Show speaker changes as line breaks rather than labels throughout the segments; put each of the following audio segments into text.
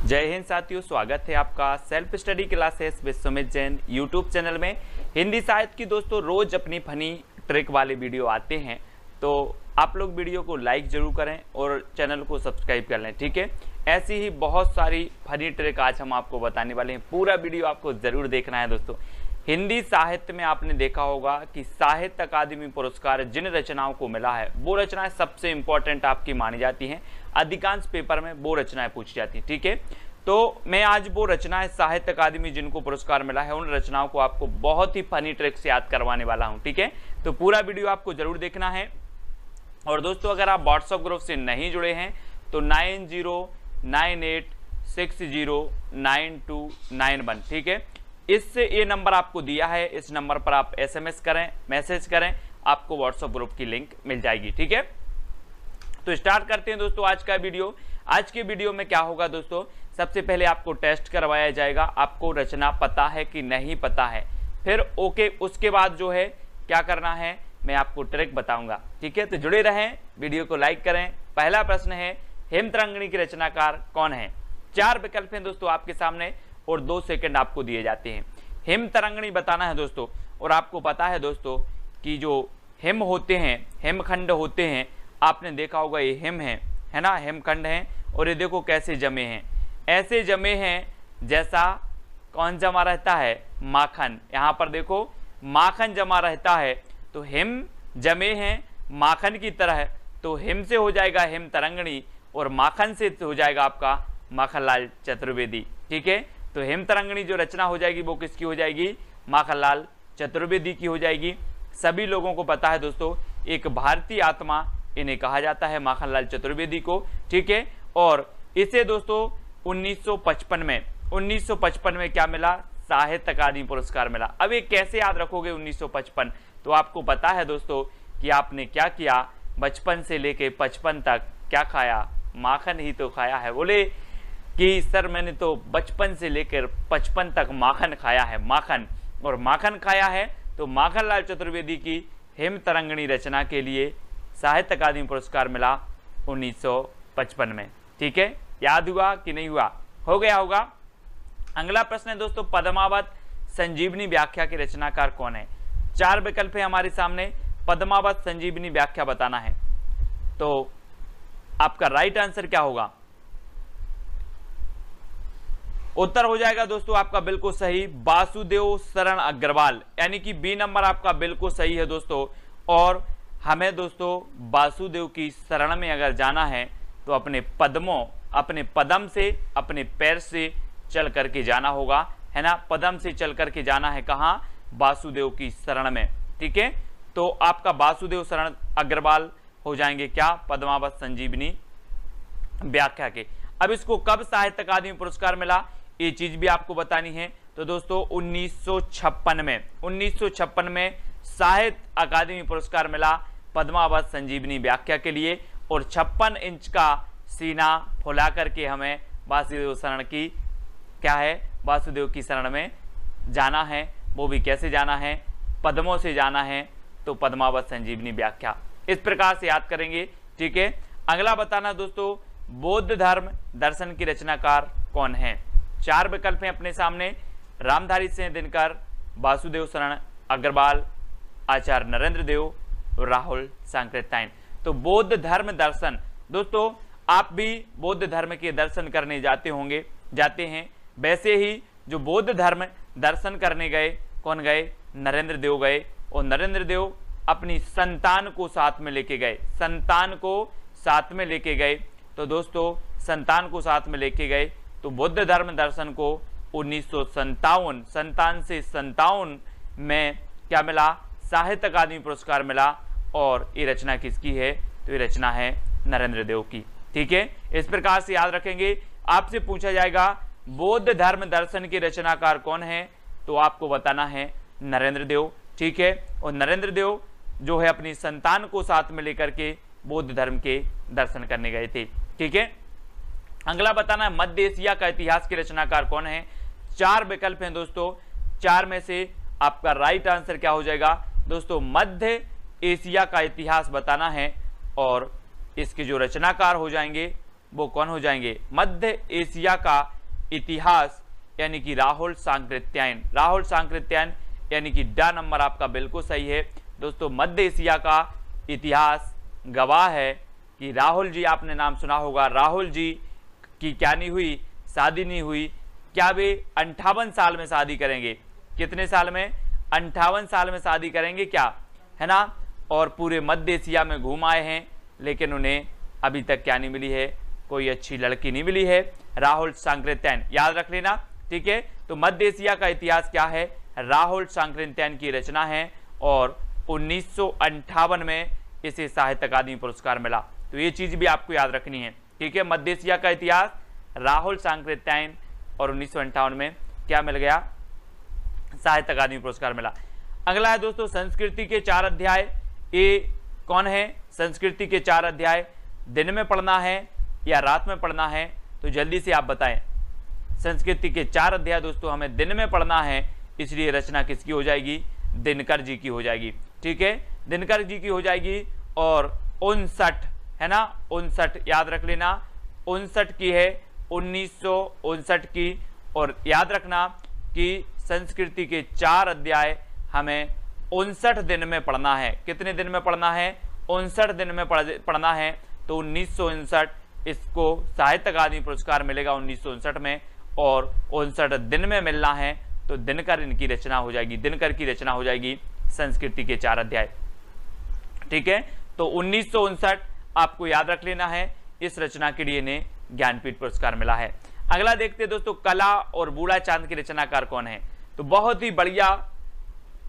जय हिंद साथियों, स्वागत है आपका self study classes with Sumit Jain YouTube channel में। हिंदी साहित्य की दोस्तों रोज अपनी फनी ट्रिक वाले वीडियो आते हैं, तो आप लोग वीडियो को लाइक जरूर करें और चैनल को सब्सक्राइब कर लें, ठीक है। ऐसी ही बहुत सारी फनी ट्रिक आज हम आपको बताने वाले हैं, पूरा वीडियो आपको जरूर देखना है दोस्तों। हिंदी साहित्य में आपने देखा होगा कि साहित्य अकादमी पुरस्कार जिन रचनाओं को मिला है वो रचनाएं सबसे इंपॉर्टेंट आपकी मानी जाती हैं, अधिकांश पेपर में वो रचनाएं पूछी जाती हैं, ठीक है। तो मैं आज वो रचनाएं साहित्य अकादमी जिनको पुरस्कार मिला है उन रचनाओं को आपको बहुत ही फनी ट्रिक से याद करवाने वाला हूं, ठीक है। तो पूरा वीडियो आपको जरूर देखना है। और दोस्तों अगर आप व्हाट्सएप ग्रुप से नहीं जुड़े हैं तो 9098609291, ठीक है, इससे ये नंबर आपको दिया है, इस नंबर पर आप SMS करें, मैसेज करें, आपको व्हाट्सएप ग्रुप की लिंक मिल जाएगी, ठीक है। तो स्टार्ट करते हैं दोस्तों आज का वीडियो। आज के वीडियो में क्या होगा दोस्तों, सबसे पहले आपको टेस्ट करवाया जाएगा, आपको रचना पता है कि नहीं पता है, फिर ओके, उसके बाद जो है क्या करना है मैं आपको ट्रिक बताऊंगा, ठीक है। तो जुड़े रहें, वीडियो को लाइक करें। पहला प्रश्न है, हेमतरंगिणी की रचनाकार कौन है? 4 विकल्प हैं दोस्तों आपके सामने और 2 सेकंड आपको दिए जाते हैं। हेमतरंगिणी बताना है दोस्तों, और आपको पता है दोस्तों कि जो हेम होते हैं, हेमखंड होते हैं, आपने देखा होगा ये हेम है ना, हेमखंड हैं, और ये देखो कैसे जमे हैं, ऐसे जमे हैं जैसा कौन जमा रहता है, माखन। यहाँ पर देखो माखन जमा रहता है, तो हेम जमे हैं माखन की तरह, तो हेम से हो जाएगा हेमतरंगिणी और माखन से हो जाएगा आपका माखनलाल चतुर्वेदी, ठीक है। तो हेमतरंगिणी जो रचना हो जाएगी वो किसकी हो जाएगी? माखनलाल चतुर्वेदी की हो जाएगी। सभी लोगों को पता है दोस्तों, एक भारतीय आत्मा इन्हें कहा जाता है, माखनलाल चतुर्वेदी को, ठीक है। और इसे दोस्तों 1955 में क्या मिला? साहित्य अकादमी पुरस्कार मिला। अब ये कैसे याद रखोगे 1955? तो आपको पता है दोस्तों कि आपने क्या किया, बचपन से लेके 55 तक क्या खाया? माखन ही तो खाया है। बोले कि सर मैंने तो बचपन से लेकर 55 तक माखन खाया है, माखन, और माखन खाया है तो माखनलाल चतुर्वेदी की हेमतरंगिणी रचना के लिए साहित्य अकादमी पुरस्कार मिला 1955 में, ठीक है। याद हुआ कि नहीं हुआ? हो गया होगा। अगला प्रश्न है दोस्तों, पद्मावत संजीवनी व्याख्या के रचनाकार कौन है? 4 विकल्प है हमारे सामने, पद्मावत संजीवनी व्याख्या बताना है। तो आपका राइट आंसर क्या होगा? उत्तर हो जाएगा दोस्तों आपका बिल्कुल सही, वासुदेव शरण अग्रवाल, यानी कि बी नंबर आपका बिल्कुल सही है दोस्तों। और हमें दोस्तों वासुदेव की शरण में अगर जाना है तो अपने पद्मों, अपने पदम से, अपने पैर से चल करके जाना होगा, है ना। पदम से चल करके जाना है कहाँ? वासुदेव की शरण में, ठीक है। तो आपका वासुदेव शरण अग्रवाल हो जाएंगे क्या? पद्मावत संजीवनी व्याख्या के। अब इसको कब साहित्य अकादमी पुरस्कार मिला ये चीज भी आपको बतानी है। तो दोस्तों 1956 में साहित्य अकादमी पुरस्कार मिला पद्मावत संजीवनी व्याख्या के लिए, और 56 इंच का सीना फुला करके हमें वासुदेव शरण की क्या है, वासुदेव की शरण में जाना है। वो भी कैसे जाना है? पद्मों से जाना है, तो पद्मावत संजीवनी व्याख्या, इस प्रकार से याद करेंगे, ठीक है। अगला बताना दोस्तों, बौद्ध धर्म दर्शन की रचनाकार कौन है? 4 विकल्प हैं अपने सामने, रामधारी सिंह दिनकर, वासुदेव शरण अग्रवाल, आचार्य नरेंद्र देव, राहुल सांकृत्यायन। तो बौद्ध धर्म दर्शन, दोस्तों आप भी बौद्ध धर्म के दर्शन करने जाते हैं। वैसे ही जो बौद्ध धर्म दर्शन करने गए, कौन गए? नरेंद्र देव गए, और नरेंद्र देव अपनी संतान को साथ में लेके गए, संतान को साथ में लेके गए। तो दोस्तों संतान को साथ में लेके गए, तो बौद्ध धर्म दर्शन को 1957 में क्या मिला? साहित्य अकादमी पुरस्कार मिला। और ये रचना किसकी है? तो ये रचना है नरेंद्र देव की, ठीक है। इस प्रकार से याद रखेंगे। आपसे पूछा जाएगा बौद्ध धर्म दर्शन के रचनाकार कौन है, तो आपको बताना है नरेंद्र देव, ठीक है। और नरेंद्र देव जो है अपनी संतान को साथ में लेकर के बौद्ध धर्म के दर्शन करने गए थे, ठीक है। अगला बताना है मध्य एशिया का इतिहास के रचनाकार कौन है? 4 विकल्प हैं दोस्तों, 4 में से आपका राइट आंसर क्या हो जाएगा दोस्तों? मध्य एशिया का इतिहास बताना है, और इसके जो रचनाकार हो जाएंगे वो कौन हो जाएंगे? मध्य एशिया का इतिहास यानी कि राहुल सांकृत्यायन। राहुल सांकृत्यायन यानी कि ड नंबर आपका बिल्कुल सही है दोस्तों। मध्य एशिया का इतिहास गवाह है कि राहुल जी, आपने नाम सुना होगा, राहुल जी की क्या नहीं हुई, शादी नहीं हुई। क्या वे 58 साल में शादी करेंगे? कितने साल में? 58 साल में शादी करेंगे क्या, है ना। और पूरे मध्य एशिया में घूम आए हैं, लेकिन उन्हें अभी तक क्या नहीं मिली है, कोई अच्छी लड़की नहीं मिली है। राहुल सांकृत्यायन याद रख लेना, ठीक है। तो मध्य एशिया का इतिहास क्या है? राहुल सांकृत्यायन की रचना है और 1958 में इसे साहित्य अकादमी पुरस्कार मिला। तो ये चीज भी आपको याद रखनी है, ठीक है। मध्य एशिया का इतिहास, राहुल सांकृत्यायन, और 1958 में क्या मिल गया? साहित्य अकादमी पुरस्कार मिला। अगला है दोस्तों संस्कृति के 4 अध्याय। ये कौन है? संस्कृति के 4 अध्याय दिन में पढ़ना है या रात में पढ़ना है? तो जल्दी से आप बताएं। संस्कृति के 4 अध्याय दोस्तों हमें दिन में पढ़ना है, इसलिए रचना किसकी हो जाएगी? दिनकर जी की हो जाएगी, ठीक है। दिनकर जी की हो जाएगी। और 59 है ना, 59 याद रख लेना, 59 की है, 1959 की। और याद रखना कि संस्कृति के 4 अध्याय हमें 59 दिन में पढ़ना है। कितने दिन में पढ़ना है? 59 दिन में पढ़ना है। तो 1959 इसको साहित्य अकादमी पुरस्कार मिलेगा 1959 में, और 59 दिन में मिलना है। तो दिनकर इनकी रचना हो जाएगी, दिनकर की रचना हो जाएगी संस्कृति के 4 अध्याय, ठीक है। तो 1959 आपको याद रख लेना है। इस रचना के लिए इन्हें ज्ञानपीठ पुरस्कार मिला है। अगला देखते हैं दोस्तों, कला और बूढ़ा चांद के रचनाकार कौन है? तो बहुत ही बढ़िया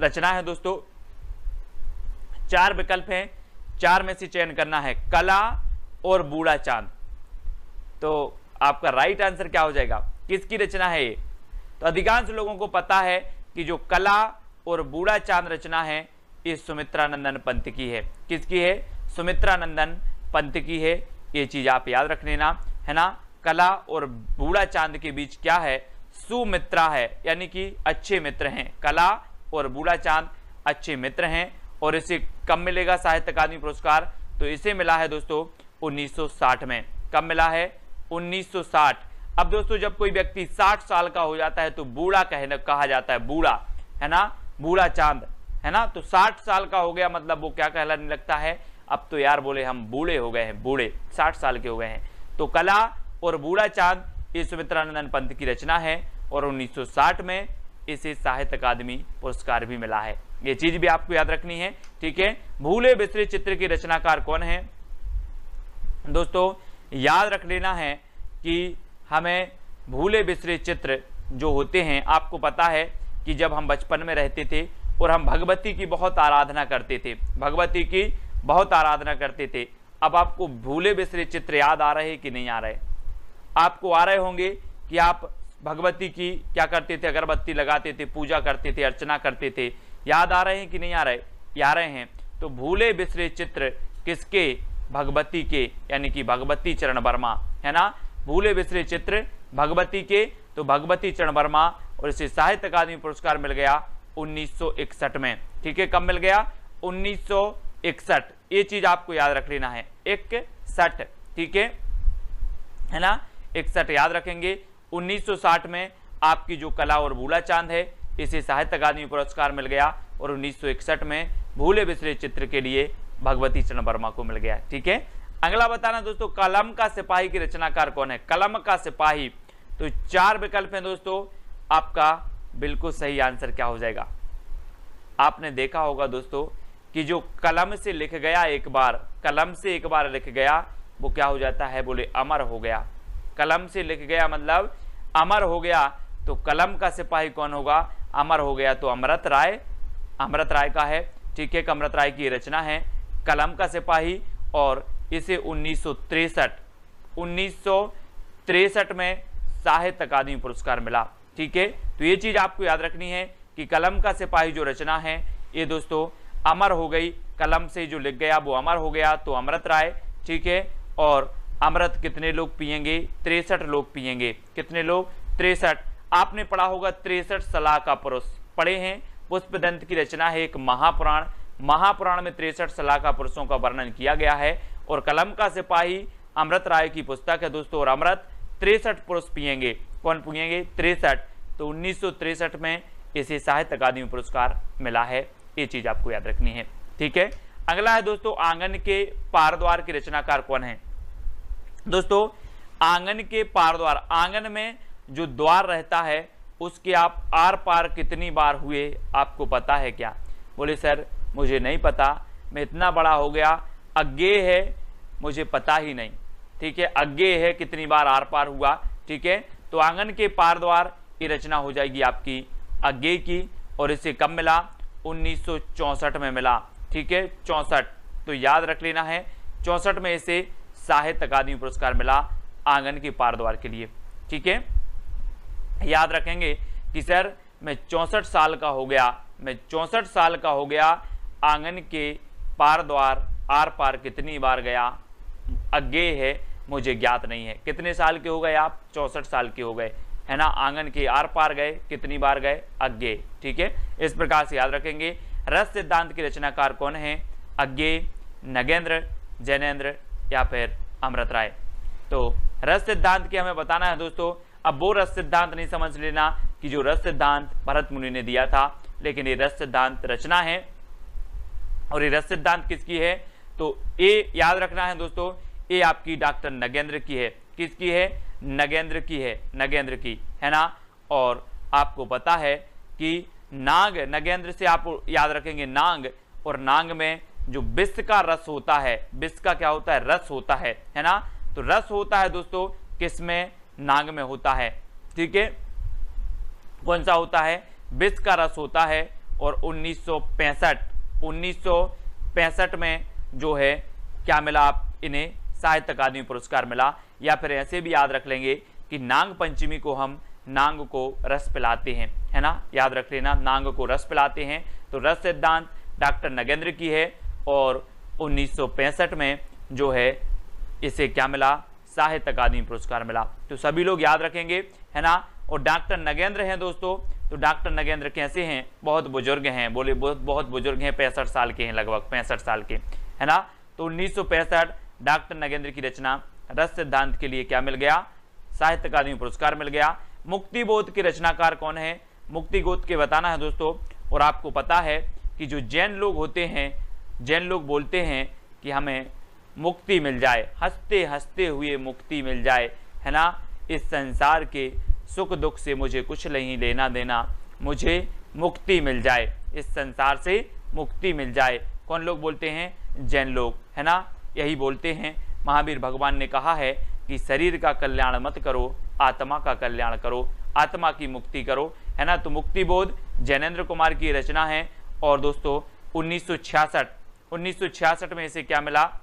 रचना है दोस्तों। 4 विकल्प हैं, 4 में से चयन करना है, कला और बूढ़ा चांद। तो आपका राइट आंसर क्या हो जाएगा? किसकी रचना है ये? तो अधिकांश लोगों को पता है कि जो कला और बूढ़ा चांद रचना है ये सुमित्रानंदन पंत की है। किसकी है? सुमित्रानंदन पंत की है। ये चीज आप याद रख लेना, है ना। कला और बूढ़ा चांद के बीच क्या है? सुमित्रा है, यानी कि अच्छे मित्र हैं। कला और बूढ़ा चांद अच्छे मित्र हैं। और इसे कब मिलेगा साहित्य अकादमी पुरस्कार? तो इसे मिला है दोस्तों 1960 में। कब मिला है? 1960। अब दोस्तों जब कोई व्यक्ति 60 साल का हो जाता है तो बूढ़ा कहा जाता है, बूढ़ा, है ना, बूढ़ा चांद, है ना। तो 60 साल का हो गया मतलब वो क्या कहलाने लगता है? अब तो यार बोले हम बूढ़े हो गए हैं, बूढ़े 60 साल के हो गए हैं। तो कला और बूढ़ा चांद ये सुमित्रानंदन पंत की रचना है और 1960 में इसे साहित्य अकादमी पुरस्कार भी मिला है। ये चीज भी आपको याद रखनी है, ठीक है। भूले बिसरे चित्र के रचनाकार कौन है? दोस्तों याद रख लेना है कि हमें भूले बिसरे चित्र जो होते हैं, आपको पता है कि जब हम बचपन में रहते थे और हम भगवती की बहुत आराधना करते थे, भगवती की बहुत आराधना करते थे। अब आपको भूले बिसरे चित्र याद आ रहे कि नहीं आ रहे? आपको आ रहे होंगे कि आप भगवती की क्या करते थे? अगरबत्ती लगाते थे, पूजा करते थे, अर्चना करते थे। याद आ रहे हैं कि नहीं आ रहे? आ रहे हैं। तो भूले बिसरे चित्र किसके? भगवती के, यानी कि भगवती चरण वर्मा, है ना। भूले बिसरे चित्र भगवती के, तो भगवती चरण वर्मा। और इसे साहित्य अकादमी पुरस्कार मिल गया 1961 में, ठीक है। कब मिल गया? 1961। ये चीज आपको याद रख लेना है, 61, ठीक है ना। 61 याद रखेंगे। 1960 में आपकी जो कला और बूढ़ा चांद है इसे साहित्य अकादमी पुरस्कार मिल गया और 1961 में भूले बिसरे चित्र के लिए भगवती चरण वर्मा को मिल गया, ठीक है। अगला बताना दोस्तों, कलम का सिपाही की रचनाकार कौन है? कलम का सिपाही। तो 4 विकल्प हैं दोस्तों, आपका बिल्कुल सही आंसर क्या हो जाएगा? आपने देखा होगा दोस्तों कि जो कलम से लिख गया, एक बार कलम से एक बार लिख गया, वो क्या हो जाता है? बोले अमर हो गया। कलम से लिख गया मतलब अमर हो गया। तो कलम का सिपाही कौन होगा? अमर हो गया। तो अमृत राय, अमृत राय का है, ठीक है। अमृत राय की रचना है कलम का सिपाही और इसे 1963 में साहित्य अकादमी पुरस्कार मिला, ठीक है। तो ये चीज आपको याद रखनी है कि कलम का सिपाही जो रचना है ये दोस्तों अमर हो गई। कलम से जो लिख गया वो अमर हो गया, तो अमृत राय, ठीक है। और अमृत कितने लोग पिएंगे? 63 लोग पिएंगे। कितने लोग? 63। आपने पढ़ा होगा 63 सलाह का पुरुष, पढ़े हैं। पुष्पदंत की रचना है एक महापुराण, महापुराण में 63 सलाह का पुरुषों का वर्णन किया गया है। और कलम का सिपाही अमृत राय की पुस्तक है दोस्तों। और अमृत 63 पुरुष पिएंगे, कौन पूछेंगे 63, तो 1963 में इसे साहित्य अकादमी पुरस्कार मिला है, ये चीज आपको याद रखनी है। ठीक है, अगला है दोस्तों आंगन के पार द्वार के रचनाकार कौन है। दोस्तों आंगन के पार द्वार, आंगन में जो द्वार रहता है उसके आप आर पार कितनी बार हुए आपको पता है क्या। बोले सर मुझे नहीं पता, मैं इतना बड़ा हो गया, अज्ञेय है, मुझे पता ही नहीं। ठीक है, अज्ञेय है कितनी बार आर पार हुआ। ठीक है, तो आंगन के पार द्वार की रचना हो जाएगी आपकी अज्ञेय की, और इसे कब मिला 1964 में मिला। ठीक है 64, तो याद रख लेना है 64 में इसे साहित्य अकादमी पुरस्कार मिला आंगन के पार द्वार के लिए। ठीक है, याद रखेंगे कि सर मैं 64 साल का हो गया, मैं 64 साल का हो गया, आंगन के पार द्वार आर पार कितनी बार गया, अज्ञेय है, मुझे ज्ञात नहीं है। कितने साल के हो गए आप, 64 साल के हो गए, है ना। आंगन के आर पार गए, कितनी बार गए, अज्ञेय। ठीक है, इस प्रकार से याद रखेंगे। रस सिद्धांत के रचनाकार कौन है, अज्ञेय, नगेंद्र, जैनेन्द्र या फिर अमृत राय। तो रस सिद्धांत के हमें बताना है दोस्तों। अब वो रस सिद्धांत नहीं समझ लेना कि जो रस सिद्धांत भरत मुनि ने दिया था, लेकिन ये रस सिद्धांत रचना है। और ये रस सिद्धांत किसकी है, तो ये याद रखना है दोस्तों, ये आपकी डॉक्टर नगेंद्र की है। किसकी है, नगेंद्र की है, नगेंद्र की, है ना। और आपको पता है कि नाग, नगेंद्र से आप याद रखेंगे नांग, और नांग में जो विष का रस होता है, विष का क्या होता है, रस होता है ना। तो रस होता है दोस्तों किसमें, नांग में होता है। ठीक है, कौन सा होता है, विष का रस होता है। और 1965 में जो है क्या मिला आप इन्हें, साहित्य अकादमी पुरस्कार मिला। या फिर ऐसे भी याद रख लेंगे कि नांग पंचमी को हम नांग को रस पिलाते हैं, है ना, याद रख लेना, नांग को रस पिलाते हैं। तो रस सिद्धांत डॉक्टर नगेंद्र की है, और 1965 में जो है इसे क्या मिला, साहित्य अकादमी पुरस्कार मिला। तो सभी लोग याद रखेंगे, है ना। और डॉक्टर नगेंद्र हैं दोस्तों, तो डॉक्टर नगेंद्र कैसे हैं, बहुत बुजुर्ग हैं, बोले बहुत बुजुर्ग हैं, 65 साल के हैं, लगभग 65 साल के, है ना। तो 1965 डॉक्टर नगेंद्र की रचना रस सिद्धांत के लिए क्या मिल गया, साहित्य अकादमी पुरस्कार मिल गया। मुक्तिबोध के रचनाकार कौन है, मुक्तिबोध के बताना है दोस्तों। और आपको पता है कि जो जैन लोग होते हैं, जैन लोग बोलते हैं कि हमें मुक्ति मिल जाए, हंसते हंसते हुए मुक्ति मिल जाए, है ना। इस संसार के सुख दुख से मुझे कुछ नहीं लेना देना, मुझे मुक्ति मिल जाए, इस संसार से मुक्ति मिल जाए। कौन लोग बोलते हैं, जैन लोग, है ना, यही बोलते हैं। महावीर भगवान ने कहा है कि शरीर का कल्याण मत करो, आत्मा का कल्याण करो, आत्मा की मुक्ति करो, है ना। तो मुक्तिबोध जैनेन्द्र कुमार की रचना है। और दोस्तों 1966 में इसे क्या मिला,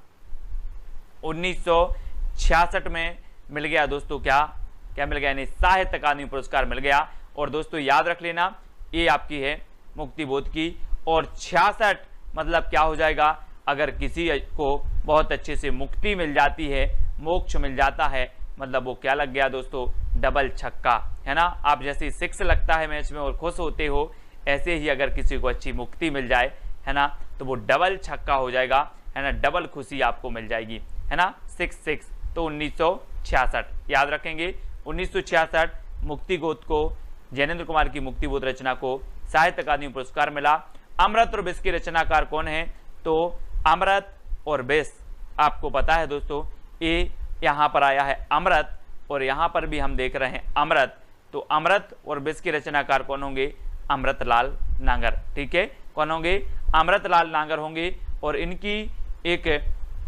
1966 में मिल गया दोस्तों, क्या मिल गया, यानी साहित्य अकादमी पुरस्कार मिल गया। और दोस्तों याद रख लेना, ये आपकी है मुक्तिबोध की। और 66 मतलब क्या हो जाएगा, अगर किसी को बहुत अच्छे से मुक्ति मिल जाती है, मोक्ष मिल जाता है, मतलब वो क्या लग गया दोस्तों, डबल छक्का, है ना। आप जैसे 6 लगता है मैच में और खुश होते हो, ऐसे ही अगर किसी को अच्छी मुक्ति मिल जाए, है ना, तो वो डबल छक्का हो जाएगा, है ना, डबल खुशी आपको मिल जाएगी, है ना। 6 तो 1966 याद रखेंगे। 1966 मुक्तिबोध को, जैनेन्द्र कुमार की मुक्तिबोध रचना को साहित्य अकादमी पुरस्कार मिला। अमृत और विष के रचनाकार कौन है, तो अमृत और विष आपको पता है दोस्तों, ये यहाँ पर आया है अमृत, और यहाँ पर भी हम देख रहे हैं अमृत। तो अमृत और विष के रचनाकार कौन होंगे, अमृतलाल नांगर। ठीक है, कौन होंगे, अमृतलाल नांगर होंगे। और इनकी एक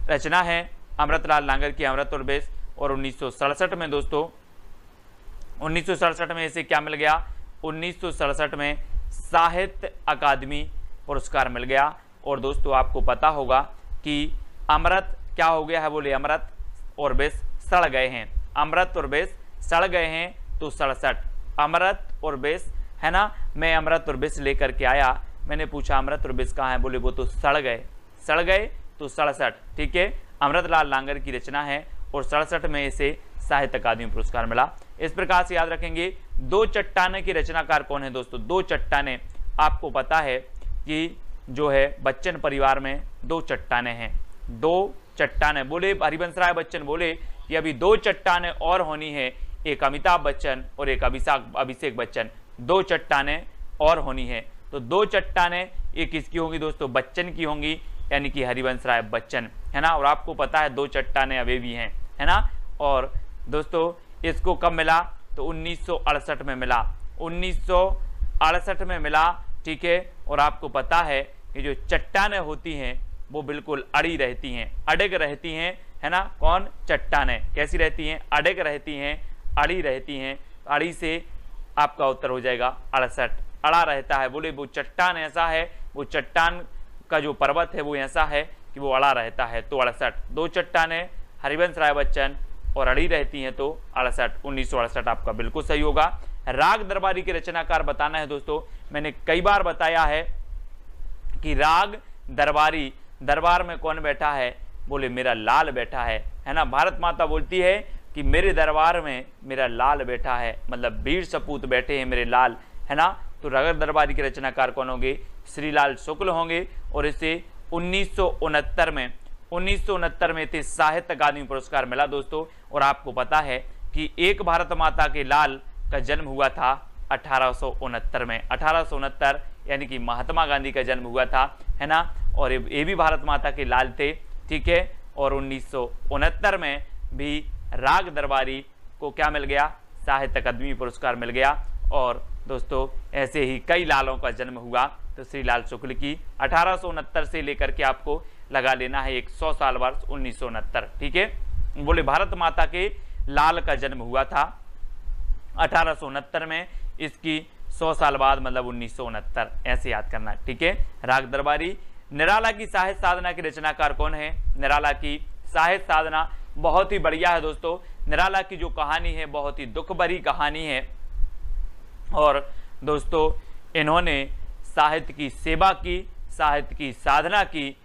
रचना है अमृतलाल नांगर की, अमृत और विष। और 1967 में दोस्तों, 1967 में इसे क्या मिल गया, 1967 में साहित्य अकादमी पुरस्कार मिल गया। और दोस्तों आपको पता होगा कि अमृत क्या हो गया है, बोले अमृत और विष सड़ गए हैं, अमृत और विष सड़ गए हैं, तो 67 अमृत और विष, है ना। मैं अमृत और विष लेकर के आया, मैंने पूछा अमृत और विष कहाँ है, बोले वो तो सड़ गए, सड़ गए तो 67। ठीक है, अमृतलाल नांगर की रचना है, और 67 में इसे साहित्य अकादमी पुरस्कार मिला। इस प्रकार से याद रखेंगे। दो चट्टाने की रचनाकार कौन है दोस्तों, दो चट्टाने, आपको पता है कि जो है बच्चन परिवार में 2 चट्टाने हैं, 2 चट्टाने। बोले हरिवंश राय बच्चन बोले कि अभी 2 चट्टाने और होनी है, एक अमिताभ बच्चन और एक अभिषेक बच्चन, 2 चट्टानें और होनी है। तो 2 चट्टानें एक किसकी होंगी दोस्तों, बच्चन की होंगी, यानी कि हरिवंश राय बच्चन, है ना। और आपको पता है 2 चट्टानें अभी भी हैं, है ना। और दोस्तों इसको कब मिला, तो 1968 में मिला, 1968 में मिला, ठीक है। और आपको पता है कि जो चट्टानें होती हैं वो बिल्कुल अड़ी रहती हैं, अड़ग रहती हैं, है ना। कौन, चट्टानें कैसी रहती हैं, अड़ग रहती हैं, अड़ी रहती हैं। अड़ी से आपका उत्तर हो जाएगा 68, अड़ा रहता है। बोले वो चट्टान ऐसा है, वो चट्टान का जो पर्वत है वो ऐसा है कि वो अड़ा रहता है, तो 68। 2 चट्टानें हरिवंश राय बच्चन और अड़ी रहती हैं, तो 68, 1968 आपका बिल्कुल सही होगा। राग दरबारी के रचनाकार बताना है दोस्तों। मैंने कई बार बताया है कि राग दरबारी, दरबार में कौन बैठा है, बोले मेरा लाल बैठा है ना। भारत माता बोलती है कि मेरे दरबार में मेरा लाल बैठा है, मतलब वीर सपूत बैठे हैं मेरे लाल, है ना। तो राग दरबारी के रचनाकार कौन होंगे, श्रीलाल शुक्ल होंगे। और इसे 1969 में इसे साहित्य अकादमी पुरस्कार मिला दोस्तों। और आपको पता है कि एक भारत माता के लाल का जन्म हुआ था 1869 में, 1869 यानी कि महात्मा गांधी का जन्म हुआ था, है ना। और ये भी भारत माता के लाल थे, ठीक है। और 1969 में भी राग दरबारी को क्या मिल गया, साहित्य अकादमी पुरस्कार मिल गया। और दोस्तों ऐसे ही कई लालों का जन्म हुआ। तो श्रीलाल शुक्ल की 1869 से लेकर के आपको लगा लेना है 100 साल वर्ष 1969, ठीक है। बोले भारत माता के लाल का जन्म हुआ था 1869 में, इसकी 100 साल बाद मतलब 1969, ऐसे याद करना, ठीक है। राग दरबारी। निराला की साहित्य साधना के रचनाकार कौन है, निराला की साहित्य साधना बहुत ही बढ़िया है दोस्तों। निराला की जो कहानी है बहुत ही दुख भरी कहानी है। और दोस्तों इन्होंने साहित्य की सेवा की, साहित्य की साधना की,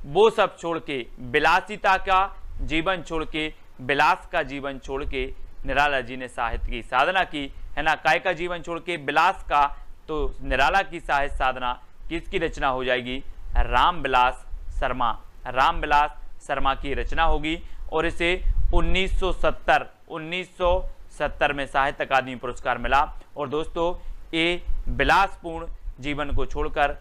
वो सब छोड़ के, विलासिता का जीवन छोड़ के, विलास का जीवन छोड़ के निराला जी ने साहित्य की साधना की, है ना। काय का जीवन छोड़ के, विलास का। तो निराला की साहित्य साधना किसकी रचना हो जाएगी, रामविलास शर्मा, रामविलास शर्मा की रचना होगी। और इसे 1970 में साहित्य अकादमी पुरस्कार मिला। और दोस्तों ये विलासपूर्ण जीवन को छोड़कर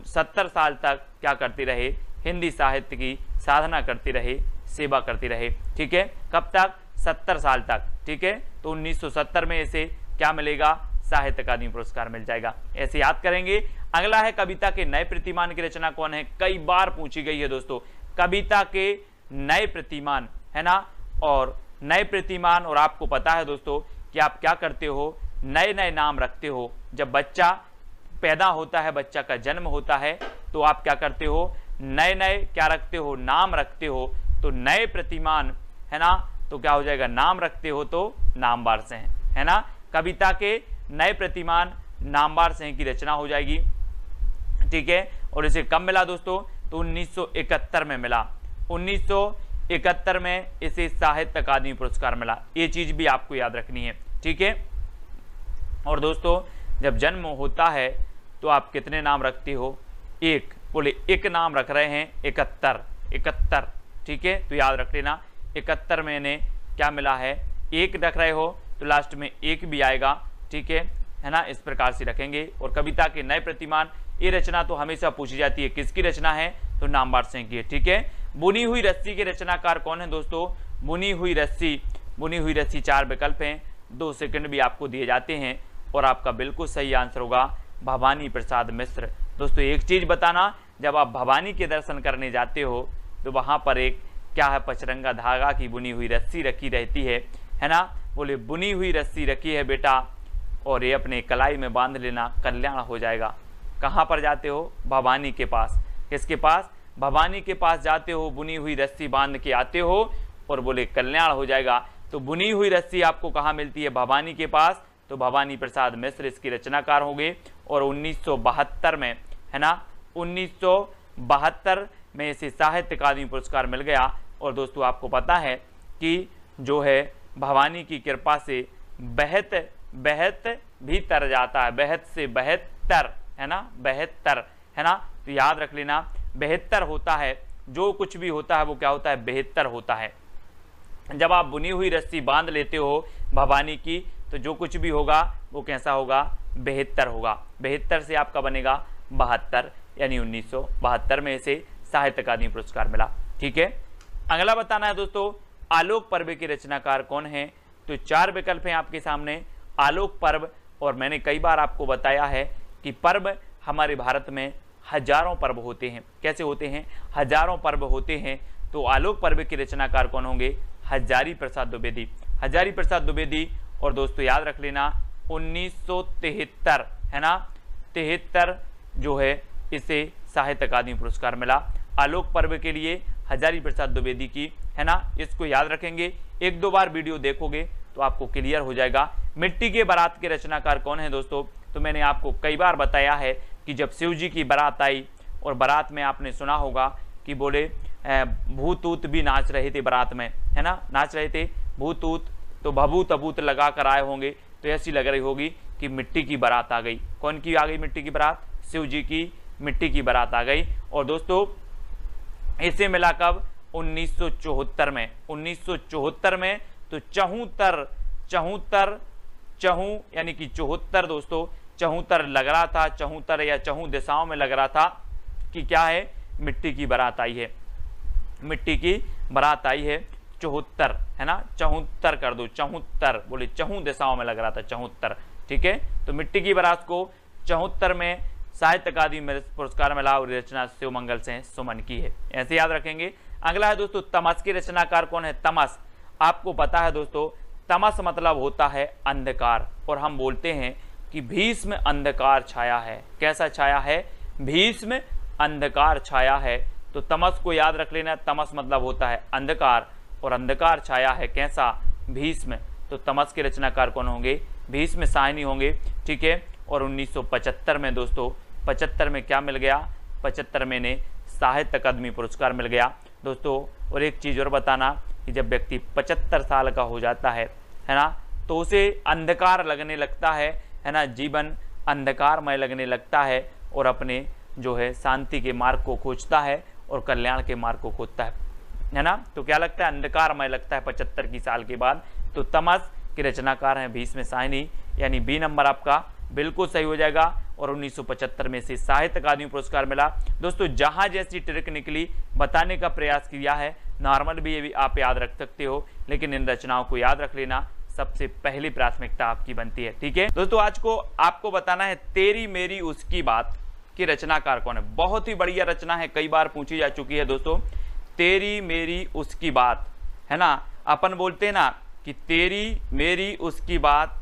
70 साल तक क्या करते रहे, हिंदी साहित्य की साधना करते रहे, सेवा करते रहे, ठीक है। कब तक, 70 साल तक, ठीक है। तो 1970 में इसे क्या मिलेगा, साहित्य अकादमी पुरस्कार मिल जाएगा, ऐसे याद करेंगे। अगला है कविता के नए प्रतिमान की रचना कौन है, कई बार पूछी गई है दोस्तों, कविता के नए प्रतिमान, है ना। और नए प्रतिमान, और आपको पता है दोस्तों कि आप क्या करते हो, नए नए नाम रखते हो। जब बच्चा पैदा होता है, बच्चा का जन्म होता है, तो आप क्या करते हो, नए नए क्या रखते हो, नाम रखते हो। तो नए प्रतिमान, है ना, तो क्या हो जाएगा, नाम रखते हो तो नामवार से है ना। कविता के नए प्रतिमान नामवार से की रचना हो जाएगी, ठीक है। और इसे कब मिला दोस्तों, तो 1971 में मिला, 1971 में इसे साहित्य अकादमी पुरस्कार मिला। ये चीज भी आपको याद रखनी है, ठीक है। और दोस्तों जब जन्म होता है तो आप कितने नाम रखते हो, एक, बोले एक नाम रख रहे हैं, 71, ठीक है। तो याद रख लेना 71 में इन्हें क्या मिला है, एक रख रहे हो तो लास्ट में एक भी आएगा, ठीक है ना। इस प्रकार से रखेंगे। और कविता के नए प्रतिमान, ये रचना तो हमेशा पूछी जाती है, किसकी रचना है, तो नामवार सिंह की है, ठीक है। बुनी हुई रस्सी के रचनाकार कौन है दोस्तों, बुनी हुई रस्सी, बुनी हुई रस्सी 4 विकल्प हैं, 2 सेकंड भी आपको दिए जाते हैं। और आपका बिल्कुल सही आंसर होगा भवानी प्रसाद मिश्र। दोस्तों एक चीज बताना, जब आप भवानी के दर्शन करने जाते हो तो वहां पर एक क्या है, पचरंगा धागा की बुनी हुई रस्सी रखी रहती है ना। बोले बुनी हुई रस्सी रखी है बेटा, और ये अपने कलाई में बांध लेना, कल्याण हो जाएगा। कहाँ पर जाते हो, भवानी के पास, किसके पास, भवानी के पास जाते हो, बुनी हुई रस्सी बांध के आते हो और बोले कल्याण हो जाएगा। तो बुनी हुई रस्सी आपको कहाँ मिलती है, भवानी के पास। तो भवानी प्रसाद मिश्र इसकी रचनाकार होंगे। और 1972 में, है ना, 1972 में इसे साहित्य अकादमी पुरस्कार मिल गया। और दोस्तों आपको पता है कि जो है भवानी की कृपा से बेहत भी तर जाता है, बेहत से बेहतर, है ना, बेहतर, है ना। तो याद रख लेना, बेहतर होता है, जो कुछ भी होता है वो क्या होता है, बेहतर होता है। जब आप बुनी हुई रस्सी बांध लेते हो भवानी की, तो जो कुछ भी होगा वो कैसा होगा, 72 होगा। 72 से आपका बनेगा 72, यानी 1972 में इसे साहित्य अकादमी पुरस्कार मिला। ठीक है, अगला बताना है दोस्तों, आलोक पर्व के रचनाकार कौन है। तो 4 विकल्प हैं आपके सामने, आलोक पर्व। और मैंने कई बार आपको बताया है कि पर्व हमारे भारत में हजारों पर्व होते हैं। कैसे होते हैं, हजारों पर्व होते हैं। तो आलोक पर्व के रचनाकार कौन होंगे, हजारी प्रसाद द्विवेदी। हजारी प्रसाद द्विवेदी। और दोस्तों याद रख लेना 1973 है ना, 73 जो है इसे साहित्य अकादमी पुरस्कार मिला आलोक पर्व के लिए, हजारी प्रसाद द्विवेदी की, है ना। इसको याद रखेंगे, 1-2 बार वीडियो देखोगे तो आपको क्लियर हो जाएगा। मिट्टी के बारात के रचनाकार कौन है दोस्तों। तो मैंने आपको कई बार बताया है कि जब शिव जी की बारात आई, और बारात में आपने सुना होगा कि बोले भूत ऊत भी नाच रहे थे बारात में, है ना, नाच रहे थे भूत ऊत, तो भभूत अभूत लगा कर आए होंगे, तो ऐसी लग रही होगी कि मिट्टी की बारात आ गई। कौन की आ गई मिट्टी की बारात, शिव जी की मिट्टी की बारात आ गई। और दोस्तों इसे मिला कब, 1974 में। 1974 में तो 74 यानी कि 74 दोस्तों, 74 लग रहा था, 74 या 4 दिशाओं में लग रहा था कि क्या है, मिट्टी की बारात आई है, मिट्टी की बारात आई है। 74 है ना, 74 कर दो, 74 बोले, 4 दिशाओं में लग रहा था 74। ठीक है, तो मिट्टी की बारात को 74 में साहित्य अकादमी पुरस्कार मिला, और रचना शिवमंगल से सुमन की है, ऐसे याद रखेंगे। अगला है दोस्तों, तमस के रचनाकार कौन है। तमस, आपको पता है दोस्तों, तमस मतलब होता है अंधकार, और हम बोलते हैं कि भीष्म अंधकार छाया है। कैसा छाया है, भीष्म अंधकार छाया है। तो तमस को याद रख लेना, तमस मतलब होता है अंधकार, और अंधकार छाया है कैसा, भीष्म। तो तमस के रचनाकार कौन होंगे, भीष्म साहनी होंगे। ठीक है, और 1975 में दोस्तों, 75 में क्या मिल गया, 75 में ने साहित्य अकादमी पुरस्कार मिल गया दोस्तों। और एक चीज़ और बताना कि जब व्यक्ति 75 साल का हो जाता है ना, तो उसे अंधकार लगने लगता है ना, जीवन अंधकारमय लगने लगता है, और अपने जो है शांति के मार्ग को खोजता है, और कल्याण के मार्ग को खोजता है ना। तो क्या लगता है, अंधकारमय लगता है 75 की साल के बाद। तो तमस के रचनाकार हैं भीष्म साहनी, यानी बी नंबर आपका बिल्कुल सही हो जाएगा। और 1975 में से साहित्य अकादमी पुरस्कार मिला दोस्तों। जहां जैसी ट्रिक निकली बताने का प्रयास किया है, नॉर्मल भी ये भी आप याद रख सकते हो, लेकिन इन रचनाओं को याद रख लेना सबसे पहली प्राथमिकता आपकी बनती है। ठीक है दोस्तों, आज को आपको बताना है तेरी मेरी उसकी बात की रचनाकार कौन है। बहुत ही बढ़िया रचना है, कई बार पूछी जा चुकी है दोस्तों। तेरी मेरी उसकी बात, है ना, अपन बोलते हैं ना कि तेरी मेरी उसकी बात